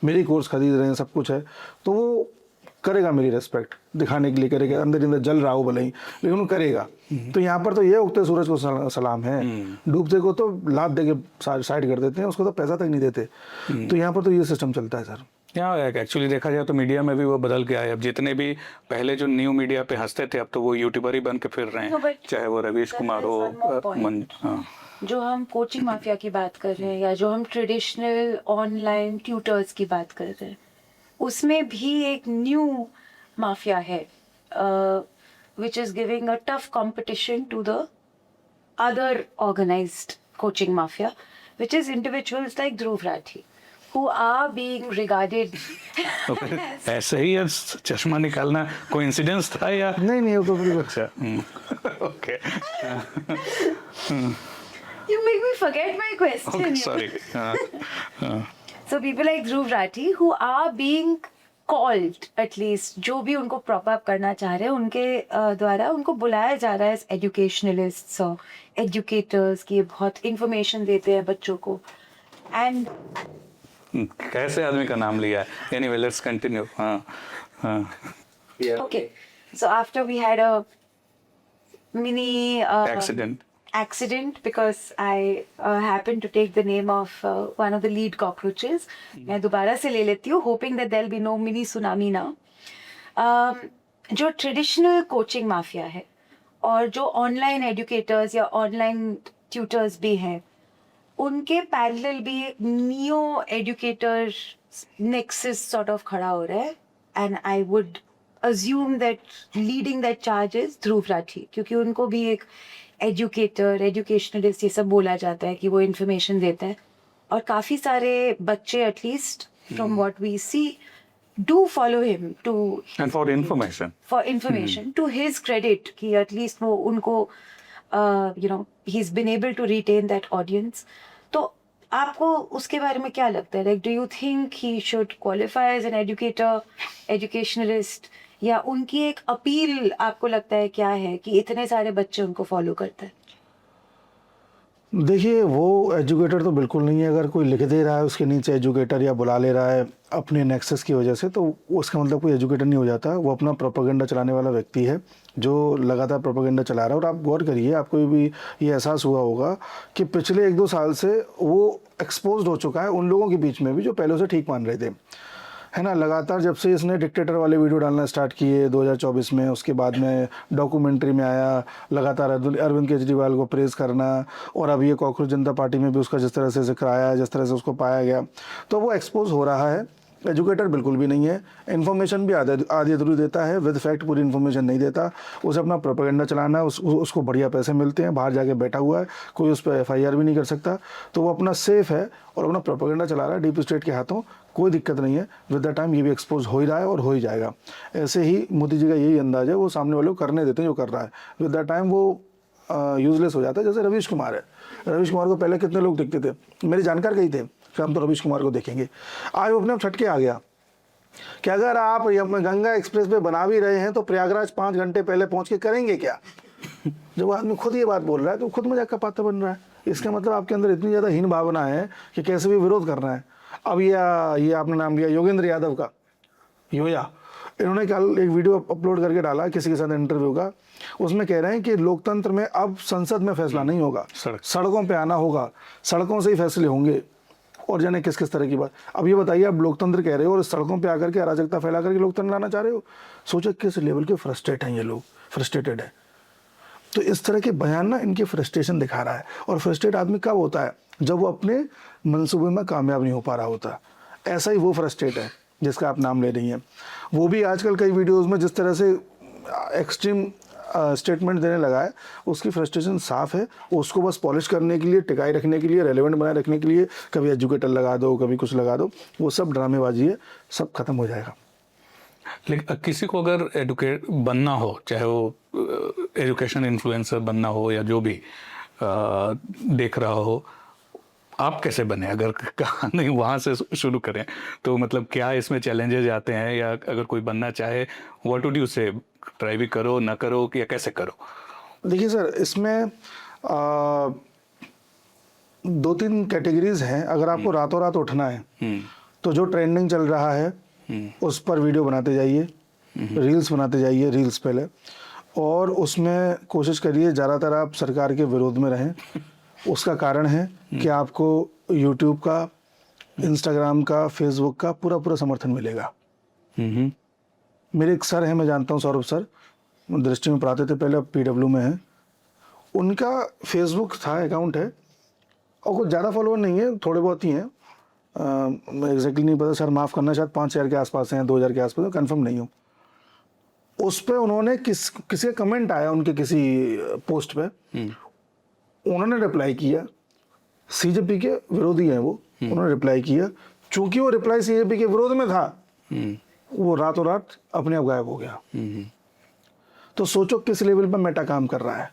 मेरी कोर्स खरीद रहे हैं, सब कुछ है, तो वो करेगा मेरी रेस्पेक्ट दिखाने के लिए, करेगा, अंदर जल रहा हो भले ही, लेकिन वो करेगा. तो यहाँ पर तो ये उगते सूरज को सलाम है, डूबते को तो लात दे के साइड कर देते हैं, उसको तो पैसा तक नहीं देते. तो यहाँ पर तो ये सिस्टम चलता है सर. यहाँ एक्चुअली देखा जाए तो मीडिया में भी वो बदल के आए. अब जितने भी पहले जो न्यू मीडिया पे हंसते थे, अब तो वो यूट्यूबर ही बन के फिर रहे हैं, चाहे वो रवीश कुमार हो. जो हम कोचिंग माफिया की बात कर रहे हैं या जो हम ट्रेडिशनल ऑनलाइन ट्यूटर्स की बात कर रहे हैं, उसमें भी एक न्यू माफिया है which is giving a tough competition to the other organised coaching mafia, which is individuals like Dhruv Rathee who are being regarded ऐसे ही यार चश्मा निकालना कोइंसिडेंस था या नहीं वो तो बिल्कुल. अच्छा. Okay, you make me forget my question. Sorry. So people like Dhruv Rathi who are being called, at least जो भी उनको prop up करना चाह रहे हैं उनके द्वारा उनको बुलाया जा रहा है as educationalists और educators की बहुत information देते हैं बच्चों को. And कैसे आदमी का नाम लिया है? Anyway, let's continue. okay, so after we had a mini accident because I happened to take the name of one of the lead cockroaches. मैं दोबारा से ले लेती हूँ, hoping that there'll be no mini tsunami now. जो traditional coaching mafia है और जो ऑनलाइन एजुकेटर्स या ऑनलाइन ट्यूटर्स भी हैं, उनके पैरेलल भी एक neo educator nexus sort of खड़ा हो रहा है. And I would assume that leading that charge is Dhruv Rathee, क्योंकि उनको भी एक एजुकेटर, एजुकेशनलिस्ट ये सब बोला जाता है कि वो इन्फॉर्मेशन देता है. और काफ़ी सारे बच्चे at least from what we see do follow him to And for information. To his credit कि एटलीस्ट वो उनको he's been able to retain that audience. तो आपको उसके बारे में क्या लगता है? Like, do you think he should qualify as an educator, educationalist, या उनकी एक अपील आपको लगता है क्या है कि इतने सारे बच्चे उनको फॉलो करते हैं? देखिए, वो एजुकेटर तो बिल्कुल नहीं है. अगर कोई लिख दे रहा है उसके नीचे एजुकेटर या बुला ले रहा है अपने नेक्सस की वजह से, तो उसका मतलब कोई एजुकेटर नहीं हो जाता. वो अपना प्रोपेगेंडा चलाने वाला व्यक्ति है जो लगातार प्रोपेगेंडा चला रहा है. और आप गौर करिए, आपको भी ये एहसास हुआ होगा कि पिछले 1-2 साल से वो एक्सपोज हो चुका है उन लोगों के बीच में भी जो पहले उसे ठीक मान रहे थे, है ना. लगातार जब से इसने डिक्टेटर वाले वीडियो डालना स्टार्ट किए 2024 में, उसके बाद में डॉक्यूमेंट्री में आया, लगातार अरविंद केजरीवाल को प्रेज़ करना, और अब ये कॉकरोच जनता पार्टी में भी उसका जिस तरह से जिक्र आया, जिस तरह से उसको पाया गया, तो वो एक्सपोज हो रहा है. एजुकेटर बिल्कुल भी नहीं है. इन्फॉर्मेशन भी आधी अधूरी देता है, विद फैक्ट पूरी इन्फॉर्मेशन नहीं देता. उसे अपना प्रोपेगेंडा चलाना है, उसको बढ़िया पैसे मिलते हैं, बाहर जाके बैठा हुआ है, कोई उस पर FIR भी नहीं कर सकता. तो वो अपना सेफ है और अपना प्रोपेगेंडा चला रहा है डीप स्टेट के हाथों. कोई दिक्कत नहीं है. विद द टाइम ये भी एक्सपोज हो ही रहा है और हो ही जाएगा. ऐसे ही मोदी जी का यही अंदाज है, वो सामने वाले को करने देते हैं जो कर रहा है. विद द टाइम वो यूजलेस हो जाता है. जैसे रवीश कुमार है, रवीश कुमार को पहले कितने लोग देखते थे, मेरे जानकार कही थे कि हम तो रवीश कुमार को देखेंगे. आज वो अपने आप छटके आ गया कि अगर आप गंगा एक्सप्रेस पे बना भी रहे हैं तो प्रयागराज 5 घंटे पहले पहुंच के करेंगे क्या. जब आदमी खुद ये बात बोल रहा है तो खुद मजाक का पात्र बन रहा है. इसका मतलब आपके अंदर इतनी ज़्यादा हीन भावना है कि कैसे भी विरोध करना है। अब ये आपने नाम लिया योगेंद्र यादव का, योया, इन्होंने कल एक वीडियो अपलोड करके डाला किसी के साथ इंटरव्यू का, उसमें कह रहे हैं कि लोकतंत्र में अब संसद में फैसला नहीं होगा, सड़कों पे आना होगा, सड़कों से ही फैसले होंगे, और जाने किस किस तरह की बात। अब ये बताइए, आप लोकतंत्र कह रहे हो और सड़कों पे आकर के अराजकता फैला करके लोकतंत्र लाना चाह रहे हो। सोचो किस लेवल के फ्रस्ट्रेट हैं ये लोग, फ्रस्ट्रेटेड है। तो इस तरह के बयान ना इनकी फ्रस्ट्रेशन दिखा रहा है। और फ्रस्ट्रेट आदमी कब होता है? जब वो अपने मंसूबे में कामयाब नहीं हो पा रहा होता। ऐसा ही वो फ्रस्ट्रेट है जिसका आप नाम ले रही हैं। वो भी आजकल कई वीडियोस में जिस तरह से एक्सट्रीम स्टेटमेंट देने लगा है, उसकी फ्रस्ट्रेशन साफ है। उसको बस पॉलिश करने के लिए, टिकाई रखने के लिए, रेलेवेंट बनाए रखने के लिए कभी एजुकेटर लगा दो, कभी कुछ लगा दो, वो सब ड्रामेबाजी है, सब खत्म हो जाएगा। लेकिन किसी को अगर एडुकेट बनना हो, चाहे वो एजुकेशन इन्फ्लुएंसर बनना हो या जो भी देख रहा हो, आप कैसे बने? अगर नहीं वहाँ से शुरू करें तो मतलब क्या इसमें चैलेंजेस आते हैं, या अगर कोई बनना चाहे व्हाट वुड यू से, ट्राई भी करो ना करो या कैसे करो? देखिए सर, इसमें 2-3 कैटेगरीज हैं। अगर आपको रातों रात उठना है तो जो ट्रेंडिंग चल रहा है उस पर वीडियो बनाते जाइए, रील्स बनाते जाइए, रील्स पहले, और उसमें कोशिश करिए ज़्यादातर आप सरकार के विरोध में रहें। उसका कारण है कि आपको यूट्यूब का, इंस्टाग्राम का, फेसबुक का पूरा समर्थन मिलेगा। मेरे एक सर हैं, मैं जानता हूँ, सौरभ सर, दृष्टि में पढ़ाते थे पहले, अब PW में हैं। उनका फेसबुक था, अकाउंट है, और कुछ ज़्यादा फॉलोअर नहीं है, थोड़े बहुत ही हैं, मैं एग्जैक्टली नहीं पता सर, माफ़ करना, शायद 5000 के आसपास हैं, 2000 के आसपास, कंफर्म नहीं हूँ। उस पर उन्होंने किसी का कमेंट आया उनके किसी पोस्ट पे, उन्होंने रिप्लाई किया, CJP के विरोधी हैं वो, उन्होंने रिप्लाई किया। चूंकि वो रिप्लाई CJP के विरोध में था, वो रातों रात अपने आप गायब हो गया। तो सोचो किस लेवल पर मेटा काम कर रहा है,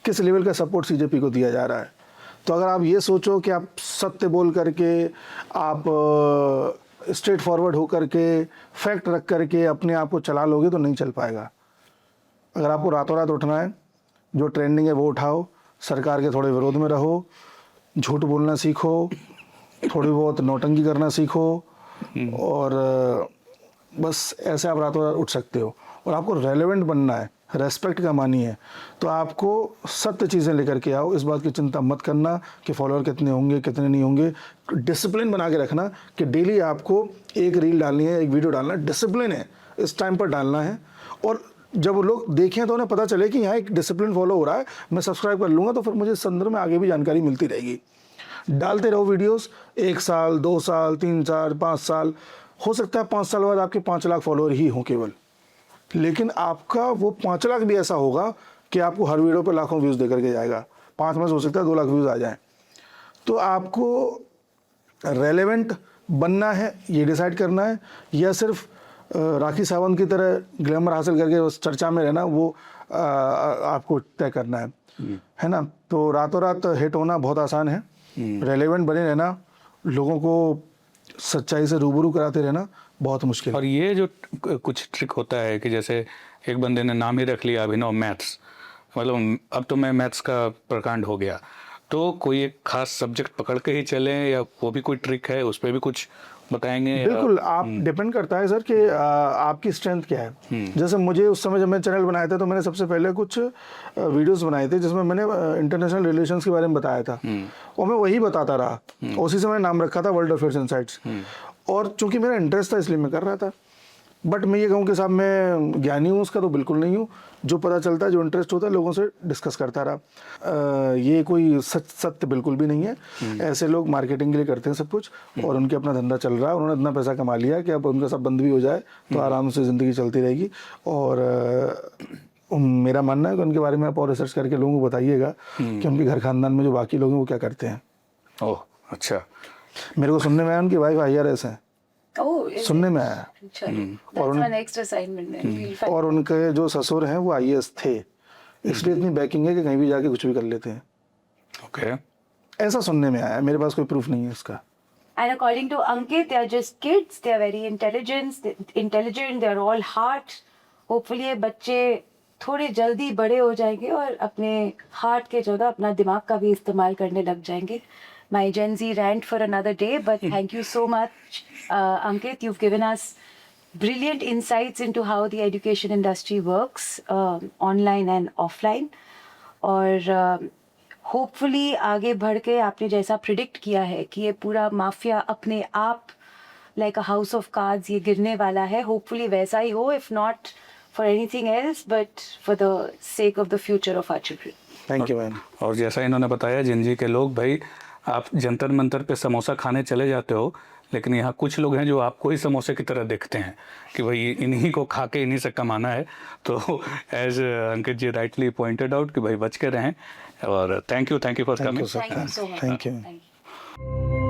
किस लेवल का सपोर्ट CJP को दिया जा रहा है। तो अगर आप ये सोचो कि आप सत्य बोल करके, आप स्ट्रेट फॉरवर्ड हो करके, फैक्ट रख करके अपने आप को चला लोगे तो नहीं चल पाएगा। अगर आपको रातों रात उठना है, जो ट्रेंडिंग है वो उठाओ, सरकार के थोड़े विरोध में रहो, झूठ बोलना सीखो, थोड़ी बहुत नौटंकी करना सीखो, और बस ऐसे आप रातों रात उठ सकते हो। और आपको रेलेवेंट बनना है, रेस्पेक्ट कमानी है, तो आपको सत्य चीज़ें लेकर के आओ। इस बात की चिंता मत करना कि फॉलोअर कितने होंगे कितने नहीं होंगे। डिसिप्लिन बना के रखना कि डेली आपको एक रील डालनी है, एक वीडियो डालना है, डिसिप्लिन है, इस टाइम पर डालना है। और जब लोग देखें तो उन्हें पता चले कि यहाँ एक डिसिप्लिन फॉलो हो रहा है, मैं सब्सक्राइब कर लूँगा, तो फिर मुझे इस संदर्भ में आगे भी जानकारी मिलती रहेगी। डालते रहो वीडियोस, 1 साल, 2 साल, 3 साल, 5 साल, हो सकता है 5 साल बाद आपके 5 लाख फॉलोअर ही हों केवल, लेकिन आपका वो 5 लाख भी ऐसा होगा कि आपको हर वीडियो पर लाखों व्यूज़ दे करके जाएगा। 5 में से हो सकता है 2 लाख व्यूज़ आ जाएं। तो आपको रेलेवेंट बनना है, ये डिसाइड करना है, या सिर्फ राखी सावंत की तरह ग्लैमर हासिल करके उस चर्चा में रहना, वो आपको तय करना है ना। तो रातों रात हिट होना बहुत आसान है, रेलेवेंट बने रहना, लोगों को सच्चाई से रूबरू कराते रहना बहुत मुश्किल है। और ये जो कुछ ट्रिक होता है कि जैसे एक बंदे ने नाम ही रख लिया अभिनव मैथ्स, मतलब अब तो मैं मैथ्स का प्रकांड हो गया, तो कोई एक खास सब्जेक्ट पकड़ के ही चलें, या वो भी कोई ट्रिक है, उस पर भी कुछ बताएंगे? बिल्कुल, आप डिपेंड करता है सर कि आपकी स्ट्रेंथ क्या है। जैसे मुझे उस समय जब मैं चैनल बनाया था, तो मैंने सबसे पहले कुछ वीडियोस बनाए थे जिसमें मैंने इंटरनेशनल रिलेशंस के बारे में बताया था, और मैं वही बताता रहा, उसी से मैंने नाम रखा था वर्ल्ड अफेयर्स इनसाइट्स। और चूंकि मेरा इंटरेस्ट था इसलिए मैं कर रहा था। बट मैं ये कहूँ कि साहब मैं ज्ञानी हूँ उसका, तो बिल्कुल नहीं हूँ। जो पता चलता है, जो इंटरेस्ट होता है, लोगों से डिस्कस करता रहा। ये कोई सत्य बिल्कुल भी नहीं है। ऐसे लोग मार्केटिंग के लिए करते हैं सब कुछ, और उनके अपना धंधा चल रहा है, उन्होंने इतना पैसा कमा लिया कि अब उनका सब बंद भी हो जाए तो आराम से ज़िंदगी चलती रहेगी। और मेरा मानना है कि उनके बारे में आप और रिसर्च करके लोगों को बताइएगा कि उनके घर खानदान में जो बाकी लोग हैं वो क्या करते हैं। ओह अच्छा। मेरे को सुनने में आया उनकी वाइफ IRS हैं, सुनने में आया। और उनके जो ससुर हैं वो IAS थे, इसलिए इतनी बैकिंग है कि कहीं भी जाके कुछ भी कर लेते हैं। ओके, ऐसा सुनने में आया, मेरे पास कोई प्रूफ नहीं है इसका। And according to Ankit, they are just kids. They are very intelligent. They are all heart. Hopefully, ये बच्चे थोड़े जल्दी बड़े हो जाएंगे और अपने हार्ट के जगह अपना दिमाग का भी इस्तेमाल करने लग जाएंगे. My Gen Z rant for another day, but thank you so much, Ankit. You've given us brilliant insights into how the education industry works, online and offline. और होपफुली आगे बढ़ के आपने जैसा प्रिडिक्ट किया है कि ये पूरा माफिया अपने आप like a house of cards ये गिरने वाला है, होपफुली वैसा ही हो, if not for anything else but for the sake of the future of our children. Thank you ma'am. और जैसा इन्होंने बताया, जिंजी के लोग, भाई आप जंतर मंतर पे समोसा खाने चले जाते हो, लेकिन यहाँ कुछ लोग हैं जो आपको ही समोसे की तरह देखते हैं कि भाई इन्हीं को खा के इन्हीं से कमाना है. तो एज अंकित जी राइटली पॉइंटेड आउट कि भाई बच के रहें. और thank you for thank coming. You sir. Thank you so much. Thank you. Thank you.